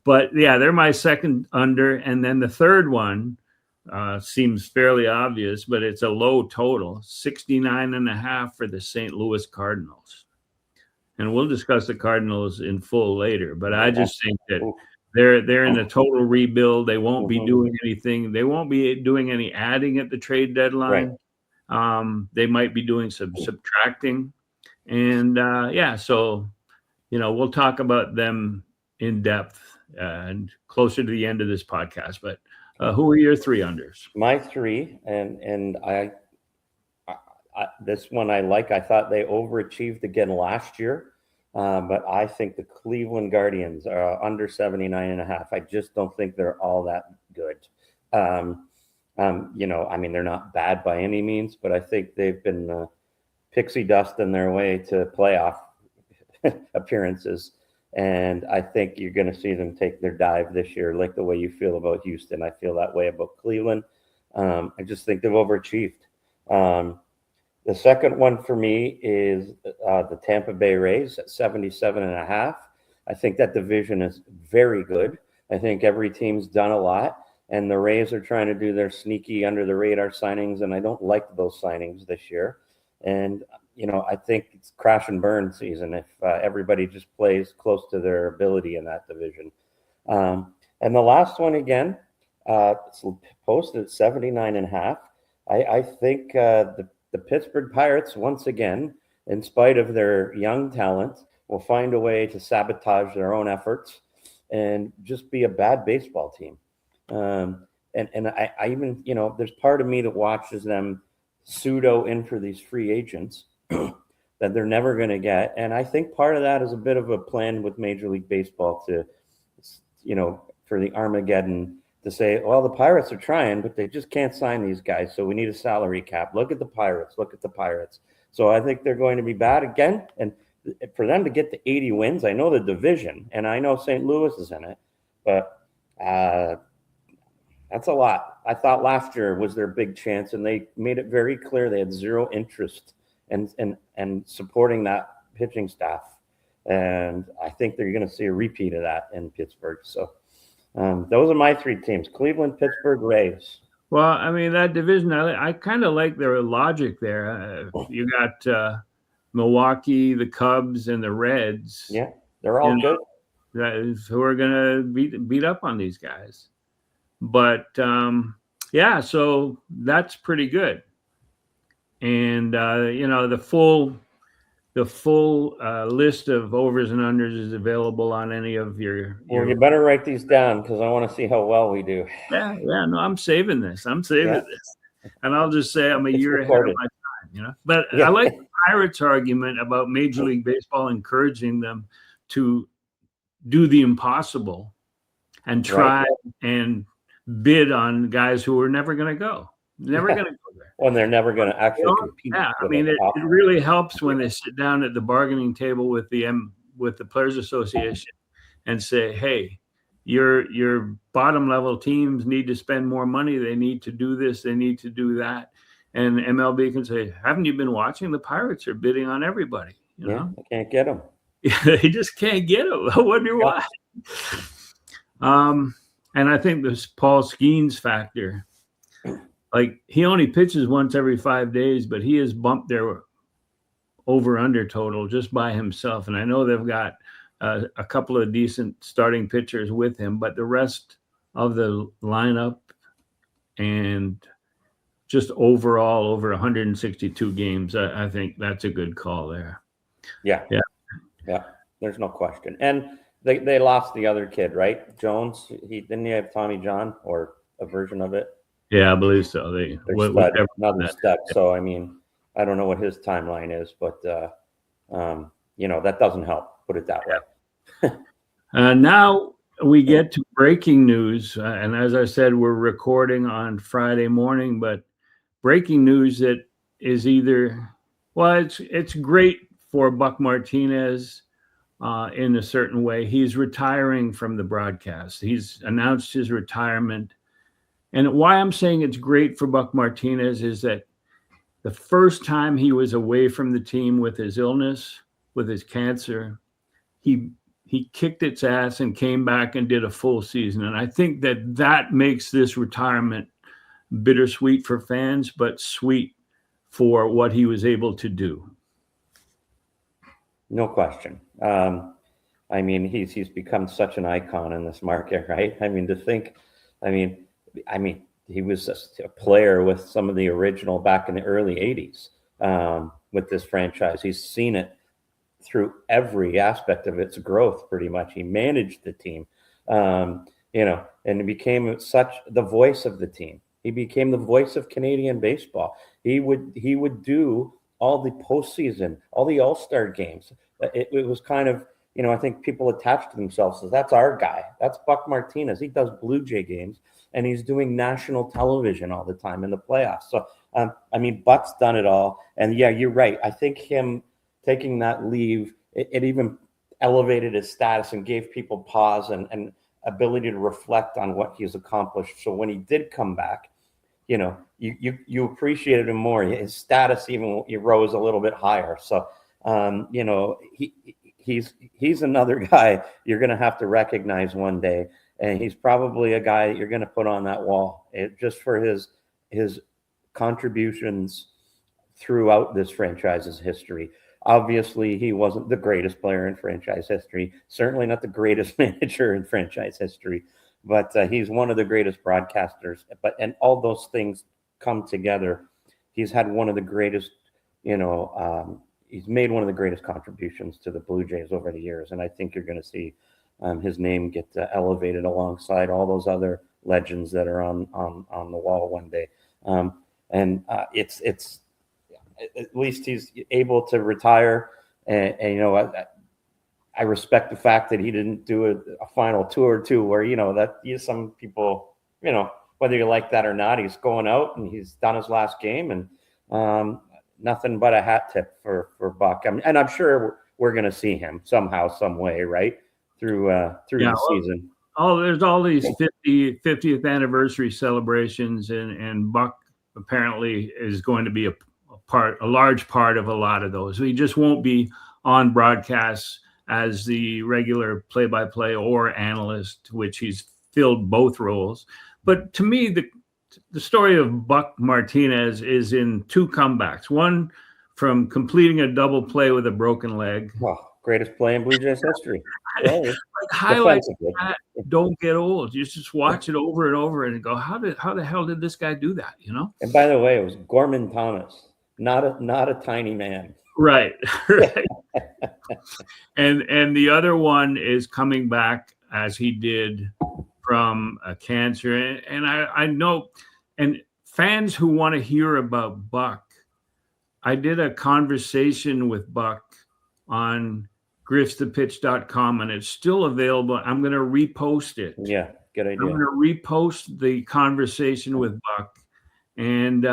But they're my second under, and then the third one seems fairly obvious, but it's a low total, 69.5 for the St. Louis Cardinals. And we'll discuss the Cardinals in full later, but I just think that they're in a total rebuild. They won't be doing anything. They won't be doing any adding at the trade deadline. Right. They might be doing some subtracting. And so we'll talk about them in depth and closer to the end of this podcast. But who are your 3 unders? My 3, and I this one I like. I thought they overachieved again last year, but I think the Cleveland Guardians are under 79.5. I just don't think they're all that good. They're not bad by any means, but I think they've been pixie dust in their way to playoff appearances. And I think you're going to see them take their dive this year, like the way you feel about Houston. I feel that way about Cleveland. I just think they've overachieved. The second one for me is the Tampa Bay Rays at 77.5. I think that division is very good. I think every team's done a lot, and the Rays are trying to do their sneaky under the radar signings, and I don't like those signings this year. And I think it's crash and burn season if everybody just plays close to their ability in that division. And the last one again, it's posted at 79.5. I think the Pittsburgh Pirates, once again, in spite of their young talent, will find a way to sabotage their own efforts and just be a bad baseball team. And I even, there's part of me that watches them pseudo in for these free agents that they're never going to get. And I think part of that is a bit of a plan with Major League Baseball to, for the Armageddon to say, well, the Pirates are trying, but they just can't sign these guys. So we need a salary cap. Look at the Pirates. So I think they're going to be bad again. And for them to get to 80 wins, I know the division, and I know St. Louis is in it, but that's a lot. I thought last year was their big chance, and they made it very clear they had zero interest in supporting that pitching staff. And I think they're going to see a repeat of that in Pittsburgh. So those are my 3 teams: Cleveland, Pittsburgh, Rays. Well, I mean, that division, I kind of like their logic there. You got Milwaukee, the Cubs, and the Reds. Yeah, they're all good. Who are going to beat up on these guys. But, so that's pretty good. And, the full list of overs and unders is available on any of your Well, you better write these down because I want to see how well we do. Yeah. No, I'm saving this. This. And I'll just say I'm a year ahead of my time, But I like the Pirates' argument about Major League Baseball encouraging them to do the impossible and try and bid on guys who are never going to go. Never going to go there. when they're never going to actually compete. Yeah, I mean, it really helps when they sit down at the bargaining table with the Players Association and say, hey, your bottom level teams need to spend more money. They need to do this. They need to do that. And MLB can say, haven't you been watching? The Pirates are bidding on everybody. You know? They can't get them. They just can't get them. I wonder why. And I think this Paul Skeens factor, like he only pitches once every 5 days, but he has bumped their over-under total just by himself. And I know they've got a couple of decent starting pitchers with him, but the rest of the lineup and just overall over 162 games, I think that's a good call there. Yeah. There's no question. And they lost the other kid, right? Jones. Didn't he have Tommy John or a version of it? Yeah, I believe so. Another stud. So I mean, I don't know what his timeline is, but that doesn't help. Put it that way. Now we get to breaking news, and as I said, we're recording on Friday morning. But breaking news that is it's great for Buck Martinez in a certain way. He's retiring from the broadcast. He's announced his retirement. And why I'm saying it's great for Buck Martinez is that the first time he was away from the team with his illness, with his cancer, he kicked its ass and came back and did a full season. And I think that makes this retirement bittersweet for fans, but sweet for what he was able to do. No question. I mean, he's become such an icon in this market, right? I mean, he was a player with some of the original back in the early 80s with this franchise. He's seen it through every aspect of its growth, pretty much. He managed the team, and he became the voice of the team. He became the voice of Canadian baseball. He would do all the postseason, all the All-Star games. It was kind of, I think people attached themselves as that's our guy. That's Buck Martinez. He does Blue Jay games, and he's doing national television all the time in the playoffs. So, Buck's done it all. And yeah, you're right. I think him taking that leave, it even elevated his status and gave people pause and ability to reflect on what he's accomplished. So when he did come back, you appreciated him more. His status even rose a little bit higher. So, he's another guy you're going to have to recognize one day. And he's probably a guy you're going to put on that wall just for his contributions throughout this franchise's history. Obviously, he wasn't the greatest player in franchise history, certainly not the greatest manager in franchise history, but he's one of the greatest broadcasters. And all those things come together. He's had one of the greatest, he's made one of the greatest contributions to the Blue Jays over the years. And I think you're going to see his name get elevated alongside all those other legends that are on the wall one day. It's at least he's able to retire. And I respect the fact that he didn't do a final tour too, where, some people, whether you like that or not, he's going out and he's done his last game, and nothing but a hat tip for Buck. And I'm sure we're going to see him somehow, some way, right? Through the season. There's all these 50th anniversary celebrations, and Buck apparently is going to be a large part of a lot of those. He just won't be on broadcasts as the regular play-by-play or analyst, which he's filled both roles. But to me, the story of Buck Martinez is in two comebacks. One from completing a double play with a broken leg. Well, greatest play in Blue Jays history. Highlights that don't get old. You just watch it over and over and go, how the hell did this guy do that? And by the way, it was Gorman Thomas, not a tiny man. Right. And the other one is coming back as he did from a cancer. And I know, and fans who want to hear about Buck, I did a conversation with Buck on griffstothepitch.com, and it's still available. I'm going to repost it. Yeah, good idea. I'm going to repost the conversation with Buck, And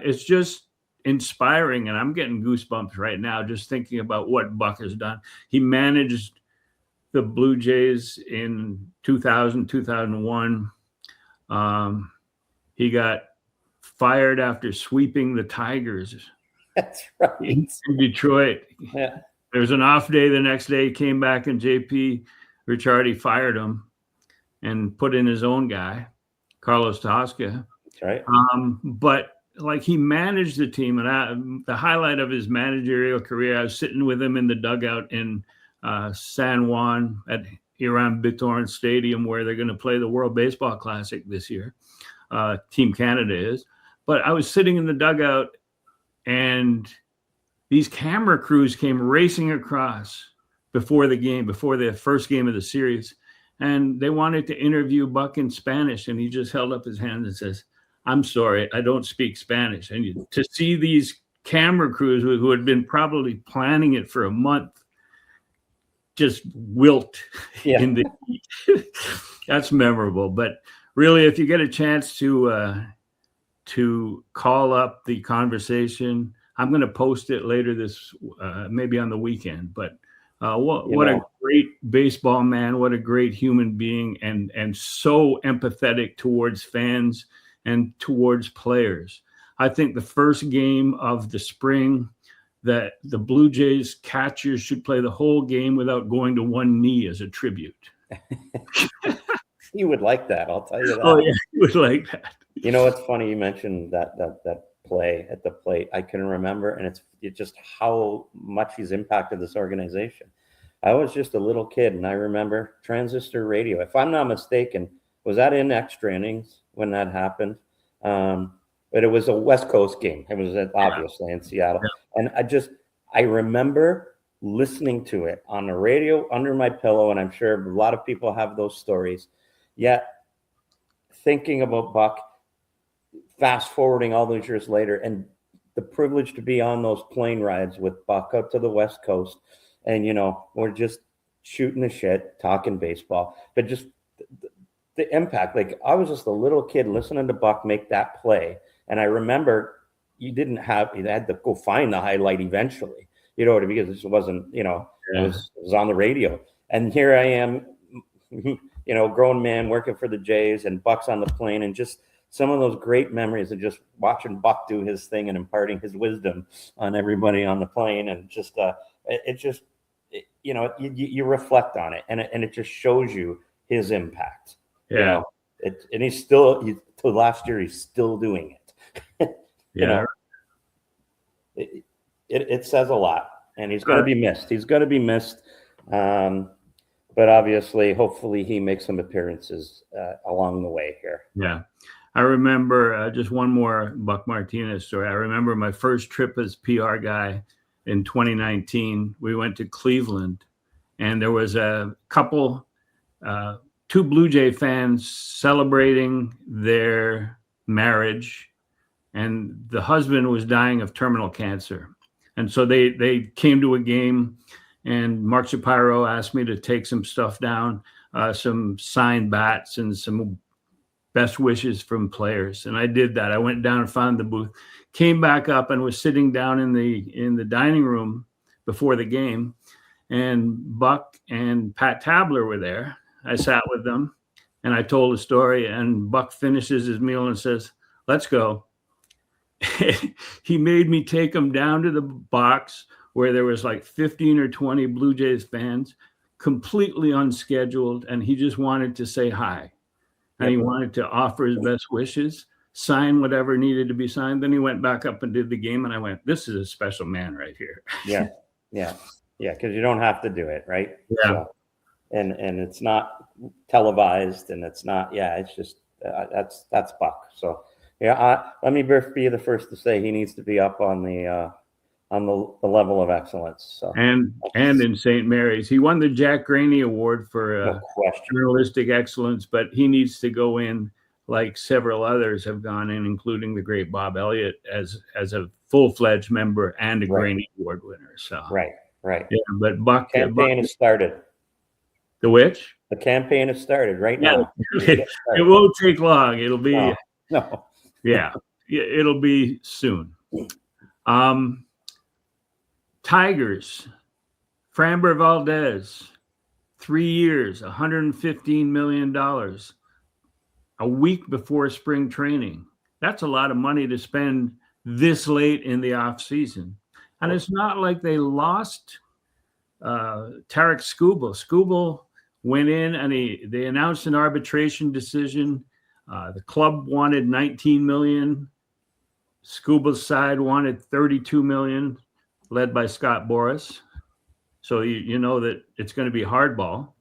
it's just inspiring. And I'm getting goosebumps right now just thinking about what Buck has done. He managed the Blue Jays in 2000, 2001. He got fired after sweeping the Tigers. That's right. In Detroit. Yeah. There was an off day the next day. He came back and JP Ricciardi fired him and put in his own guy, Carlos Tosca. That's right. But like he managed the team, and the highlight of his managerial career, I was sitting with him in the dugout in San Juan at Iran Bithorn Stadium, where they're going to play the World Baseball Classic this year. Team Canada is. But I was sitting in the dugout, and these camera crews came racing across before the first game of the series, and they wanted to interview Buck in Spanish, and he just held up his hand and says, "I'm sorry, I don't speak Spanish." And to see these camera crews who had been probably planning it for a month just wilt in the heat. That's memorable. But really, if you get a chance to call up the conversation, I'm going to post it later this, maybe on the weekend. But what a great baseball man! What a great human being, and so empathetic towards fans and towards players. I think the first game of the spring, that the Blue Jays catchers should play the whole game without going to one knee as a tribute. You would like that, I'll tell you that. Oh yeah, you would like that. You know, it's funny you mentioned that play at the plate. I can remember, and it's just how much he's impacted this organization. I was just a little kid, and I remember transistor radio. If I'm not mistaken, was that in extra innings when that happened? But it was a West Coast game. It was obviously in Seattle. Yeah. And I remember listening to it on the radio under my pillow, and I'm sure a lot of people have those stories. Yet thinking about Buck, fast forwarding all those years later, and the privilege to be on those plane rides with Buck up to the West Coast, and we're just shooting the shit, talking baseball, but just the impact. Like, I was just a little kid listening to Buck make that play, and I remember you had to go find the highlight eventually, because it just wasn't, it was on the radio, and here I am, grown man working for the Jays, and Buck's on the plane, and just some of those great memories of just watching Buck do his thing and imparting his wisdom on everybody on the plane. And just, you reflect on it, and it just shows you his impact. Yeah. And he's still, till last year, he's still doing it. It says a lot, and he's going to be missed. He's going to be missed. But obviously, hopefully he makes some appearances along the way here. Yeah. I remember just one more Buck Martinez story. I remember my first trip as PR guy in 2019. We went to Cleveland, and there was a couple, two Blue Jay fans celebrating their marriage, and the husband was dying of terminal cancer. And so they came to a game, and Mark Shapiro asked me to take some stuff down, some signed bats and some best wishes from players. And I did that. I went down and found the booth, came back up, and was sitting down in the dining room before the game. And Buck and Pat Tabler were there. I sat with them, and I told a story, and Buck finishes his meal and says, "Let's go." He made me take him down to the box where there was like 15 or 20 Blue Jays fans, completely unscheduled, and he just wanted to say hi. And he wanted to offer his best wishes, sign whatever needed to be signed. Then he went back up and did the game, and I went, "This is a special man right here." Yeah, because you don't have to do it, right? Yeah. So, and it's not televised, and it's not, it's just, that's Buck. So, let me be the first to say he needs to be up on the level of excellence. So, and in St. Mary's, he won the Jack Graney Award for journalistic excellence, but he needs to go in like several others have gone in, including the great Bob Elliott as a full-fledged member and a Graney Award winner. So right. Yeah, but Buck campaign has started. The which? The campaign has started right now. It won't take long. It'll be no. Yeah. It'll be soon. Tigers, Framber Valdez, 3 years, $115 million, a week before spring training. That's a lot of money to spend this late in the off season. And it's not like they lost Tarik Skubal. Skubal went in and they announced an arbitration decision. The club wanted $19 million. Skubal's side wanted $32 million, led by Scott Boras. So you know that it's going to be hardball.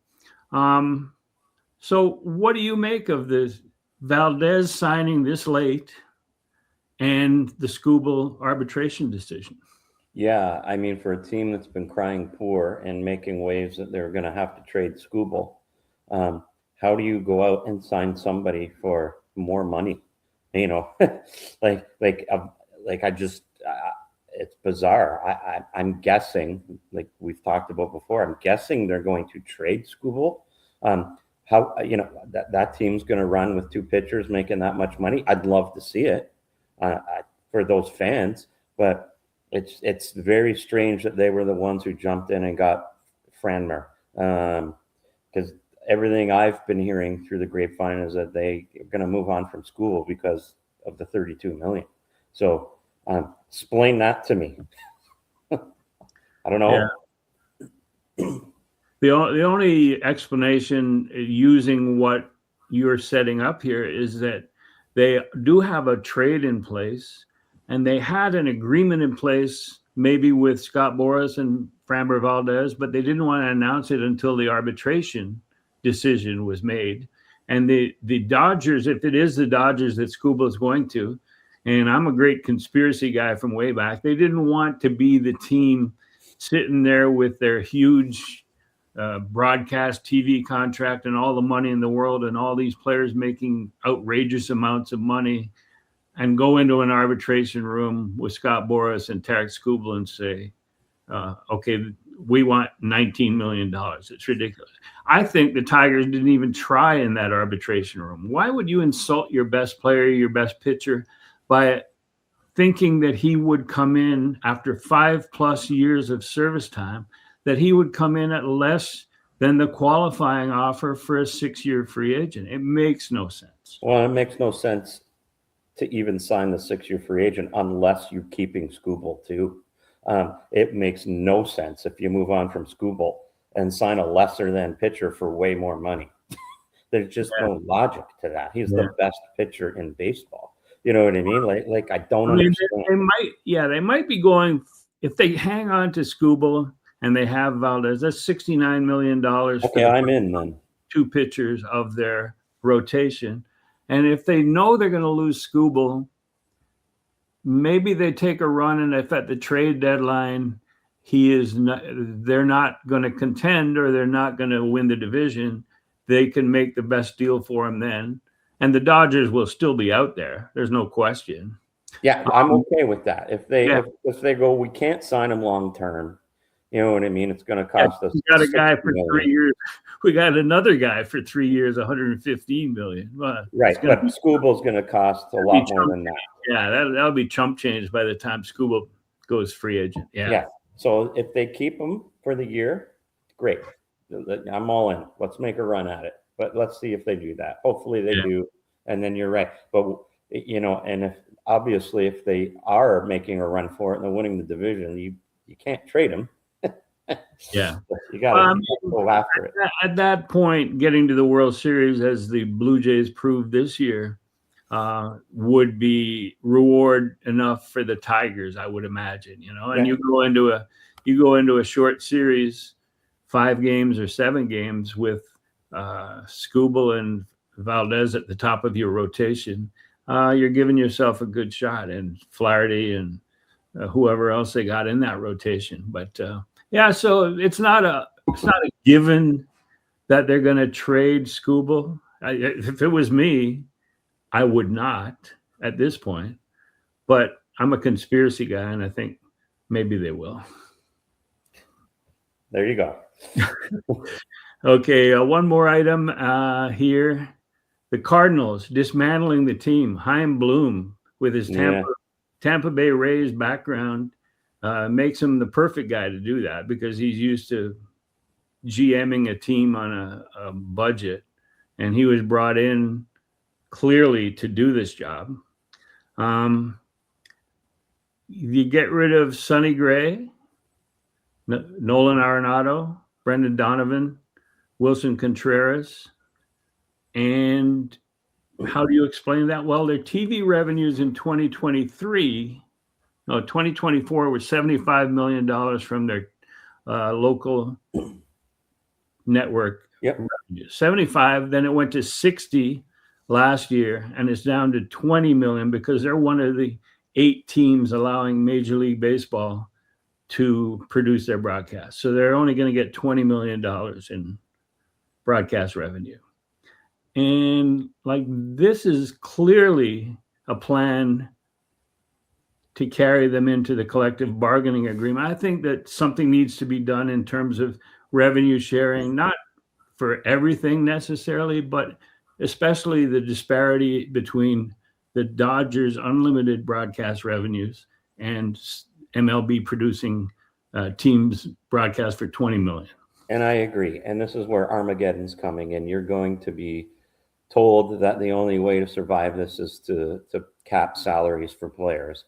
So what do you make of this Valdez signing this late and the Skubal arbitration decision? Yeah, I mean, for a team that's been crying poor and making waves that they're going to have to trade Skubal, how do you go out and sign somebody for more money? You know, I just, it's bizarre. I'm guessing, like we've talked about before, I'm guessing they're going to trade Skubal. How, you know, that team's going to run with 2 pitchers making that much money. I'd love to see it for those fans, but it's very strange that they were the ones who jumped in and got Framber, because everything I've been hearing through the grapevine is that they are going to move on from Skubal because of the $32 million. So explain that to me. I don't know. Yeah. The only explanation using what you're setting up here is that they do have a trade in place, and they had an agreement in place maybe with Scott Boras and Framber Valdez, but they didn't want to announce it until the arbitration decision was made. And the Dodgers, if it is the Dodgers that Skubal is going to, and I'm a great conspiracy guy from way back, they didn't want to be the team sitting there with their huge broadcast TV contract and all the money in the world and all these players making outrageous amounts of money and go into an arbitration room with Scott Boras and Tarik Skubal and say, okay, we want $19 million. It's ridiculous. I think the Tigers didn't even try in that arbitration room. Why would you insult your best player, your best pitcher, by thinking that he would come in after 5+ years of service time, that he would come in at less than the qualifying offer for a 6-year free agent? It makes no sense. Well, it makes no sense to even sign the 6-year free agent unless you're keeping Skubal too. It makes no sense if you move on from Skubal and sign a lesser than pitcher for way more money. There's just no logic to that. He's the best pitcher in baseball. You know what I mean? Like I don't understand. They might be going, if they hang on to Skubal and they have Valdez, that's $69 million. Okay, I'm in then. 2 pitchers of their rotation. And if they know they're going to lose Skubal, maybe they take a run, and if at the trade deadline they're not going to contend or they're not going to win the division, they can make the best deal for him then. And the Dodgers will still be out there. There's no question. Yeah, I'm okay with that. If they go, we can't sign him long term. You know what I mean? It's going to cost us. We got a guy for 3 years. We got another guy for 3 years, $115 million. Right, but Skubal's going to cost a lot more than that. Yeah, that'll be chump change by the time Skubal goes free agent. Yeah. So if they keep him for the year, great. I'm all in. Let's make a run at it. But let's see if they do that. Hopefully they do. And then you're right. But, you know, and if they are making a run for it and they're winning the division, you can't trade them. Yeah. You got to go after it. At that point, getting to the World Series, as the Blue Jays proved this year, would be reward enough for the Tigers, I would imagine, you know. And you go into a short series, 5 games or 7 games with Skubal and Valdez at the top of your rotation, you're giving yourself a good shot, and Flaherty and whoever else they got in that rotation. But so it's not a given that they're going to trade Skubal. If it was me, I would not at this point. But I'm a conspiracy guy, and I think maybe they will. There you go. Okay, one more item here. The Cardinals dismantling the team. Chaim Bloom with his Tampa Bay Rays background makes him the perfect guy to do that, because he's used to GMing a team on a budget, and he was brought in clearly to do this job. You get rid of Sonny Gray, Nolan Arenado, Brendan Donovan, Wilson Contreras, and how do you explain that? Well, their TV revenues in 2024 were $75 million from their local network. Yep. 75, then it went to 60 last year, and it's down to 20 million because they're one of the 8 teams allowing Major League Baseball to produce their broadcast. So they're only going to get $20 million in broadcast revenue. And like, this is clearly a plan to carry them into the collective bargaining agreement. I think that something needs to be done in terms of revenue sharing, not for everything necessarily, but especially the disparity between the Dodgers' unlimited broadcast revenues and MLB producing teams broadcast for 20 million. And I agree. And this is where Armageddon's coming, and you're going to be told that the only way to survive this is to cap salaries for players,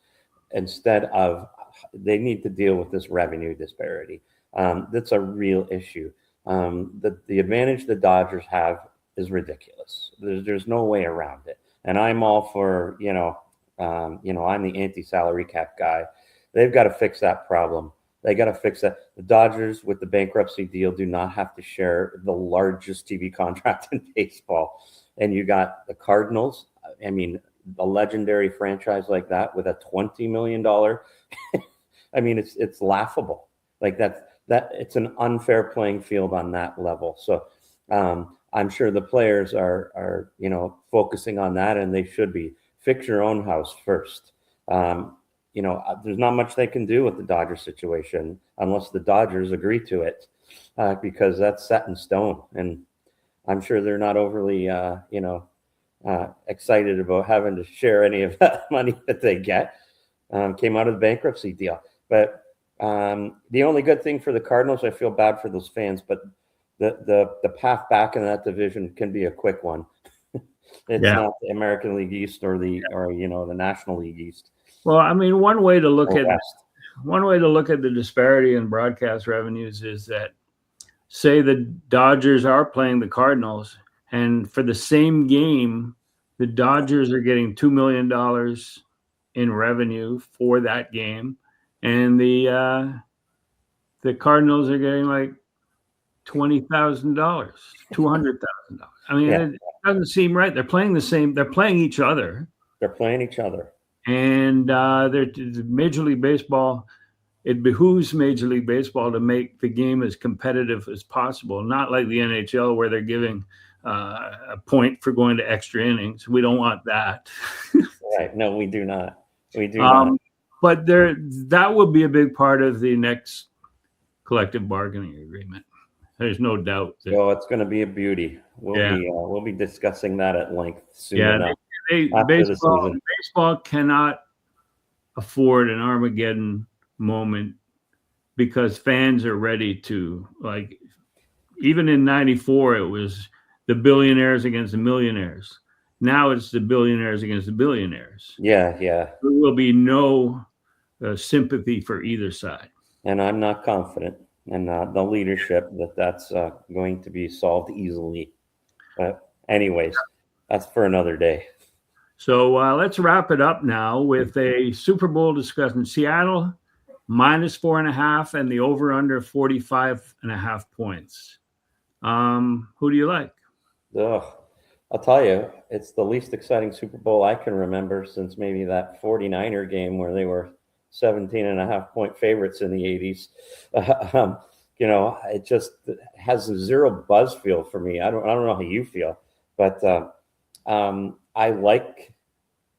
instead of, they need to deal with this revenue disparity. That's a real issue. The advantage the Dodgers have is ridiculous. There's no way around it. And I'm all for, I'm the anti-salary cap guy. They've got to fix that problem. They got to fix that. The Dodgers, with the bankruptcy deal, do not have to share the largest TV contract in baseball. And you got the Cardinals. I mean, a legendary franchise like that with a $20 million. I mean, it's laughable. Like that it's an unfair playing field on that level. So I'm sure the players are focusing on that, and they should be. Fix your own house first. There's not much they can do with the Dodgers situation unless the Dodgers agree to it, because that's set in stone. And I'm sure they're not overly, excited about having to share any of that money that they get. Came out of the bankruptcy deal. But the only good thing for the Cardinals, I feel bad for those fans, but the path back in that division can be a quick one. It's not the American League East or the National League East. Well, I mean, one way to look at the disparity in broadcast revenues is that, say the Dodgers are playing the Cardinals, and for the same game, the Dodgers are getting $2 million in revenue for that game, and the Cardinals are getting like $20,000, $200,000. I mean, it doesn't seem right. They're playing the same. They're playing each other. And Major League Baseball, it behooves Major League Baseball to make the game as competitive as possible, not like the NHL where they're giving a point for going to extra innings. We don't want that. Right. No, we do not. We do not. But that will be a big part of the next collective bargaining agreement. There's no doubt. So it's going to be a beauty. We'll be discussing that at length soon enough. Baseball cannot afford an Armageddon moment, because fans are ready to, like, even in 94, it was the billionaires against the millionaires. Now it's the billionaires against the billionaires. Yeah. There will be no sympathy for either side. And I'm not confident in the leadership that's going to be solved easily. But anyways, that's for another day. So let's wrap it up now with a Super Bowl discussion. Seattle -4.5 and the over/under 45.5 points. Who do you like? I'll tell you, it's the least exciting Super Bowl I can remember since maybe that 49er game where they were 17.5 point favorites in the 80s. It just has a zero buzz feel for me. I don't know how you feel, but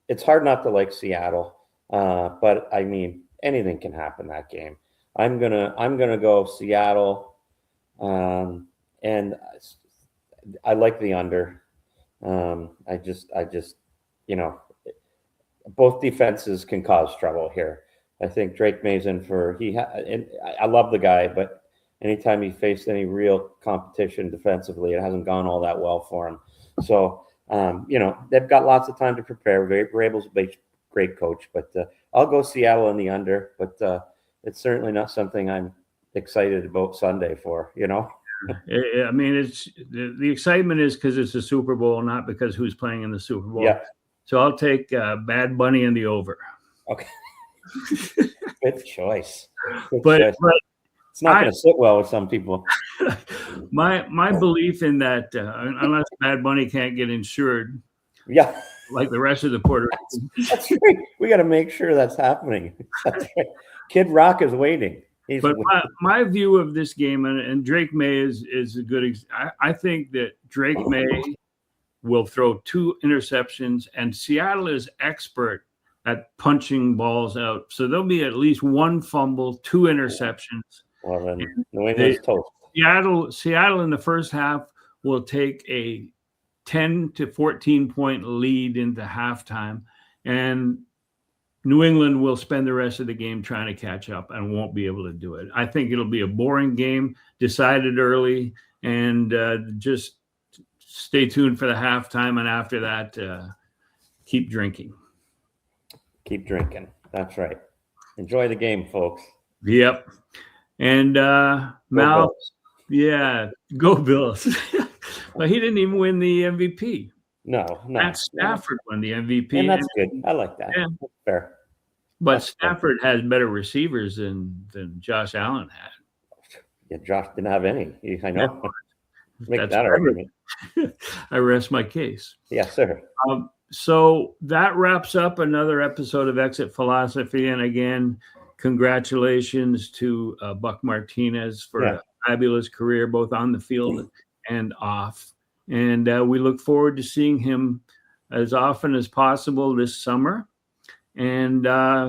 it's hard not to like Seattle. But I mean, anything can happen that game. I'm gonna go Seattle, and I like the under. both defenses can cause trouble here. I think Drake May's in for and I love the guy, but anytime he faced any real competition defensively, it hasn't gone all that well for him. So they've got lots of time to prepare. Vrabel's a great coach, but I'll go Seattle in the under. But it's certainly not something I'm excited about Sunday for. I mean, it's the excitement is because it's a Super Bowl, not because who's playing in the Super Bowl. Yeah. So I'll take Bad Bunny in the over. Okay. Good choice. But it's not going to sit well with some people. My belief in that, unless Bad Bunny can't get insured, yeah, like the rest of the Puerto Ricans. That's right. We got to make sure that's happening. That's right. Kid Rock is waiting. But my view of this game, and Drake May is a good. I think that Drake May will throw 2 interceptions, and Seattle is expert at punching balls out. So there'll be at least 1 fumble, 2 interceptions. Well, then New England's toast. Seattle in the first half will take a 10 to 14 point lead into halftime, and New England will spend the rest of the game trying to catch up and won't be able to do it. I think it'll be a boring game, decided early, and just stay tuned for the halftime. And after that, keep drinking. Keep drinking. That's right. Enjoy the game, folks. Yep. And Mal, go Bills. Well, he didn't even win the MVP. No. Matt Stafford won the MVP. And that's good. I like that. Yeah. That's fair. But Stafford has better receivers than Josh Allen had. Yeah, Josh didn't have any. I know. Make That's that argument. I rest my case. Yes, sir. So that wraps up another episode of Exit Philosophy. And again, congratulations to Buck Martinez for a fabulous career, both on the field and off. And we look forward to seeing him as often as possible this summer. And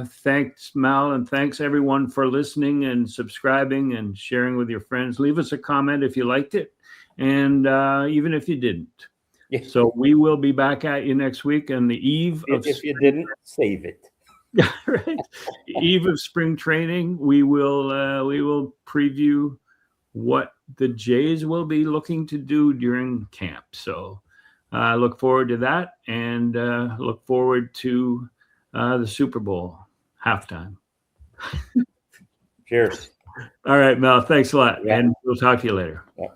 thanks, Mal, and thanks everyone for listening and subscribing and sharing with your friends. Leave us a comment if you liked it, and even if you didn't. Yeah. So we will be back at you next week on the eve of. If you didn't, save it. Right. Eve of spring training. We will preview what the Jays will be looking to do during camp. So look forward to that, and look forward to the Super Bowl halftime. Cheers. All right, Mel. Thanks a lot. Yeah. And we'll talk to you later. Yeah.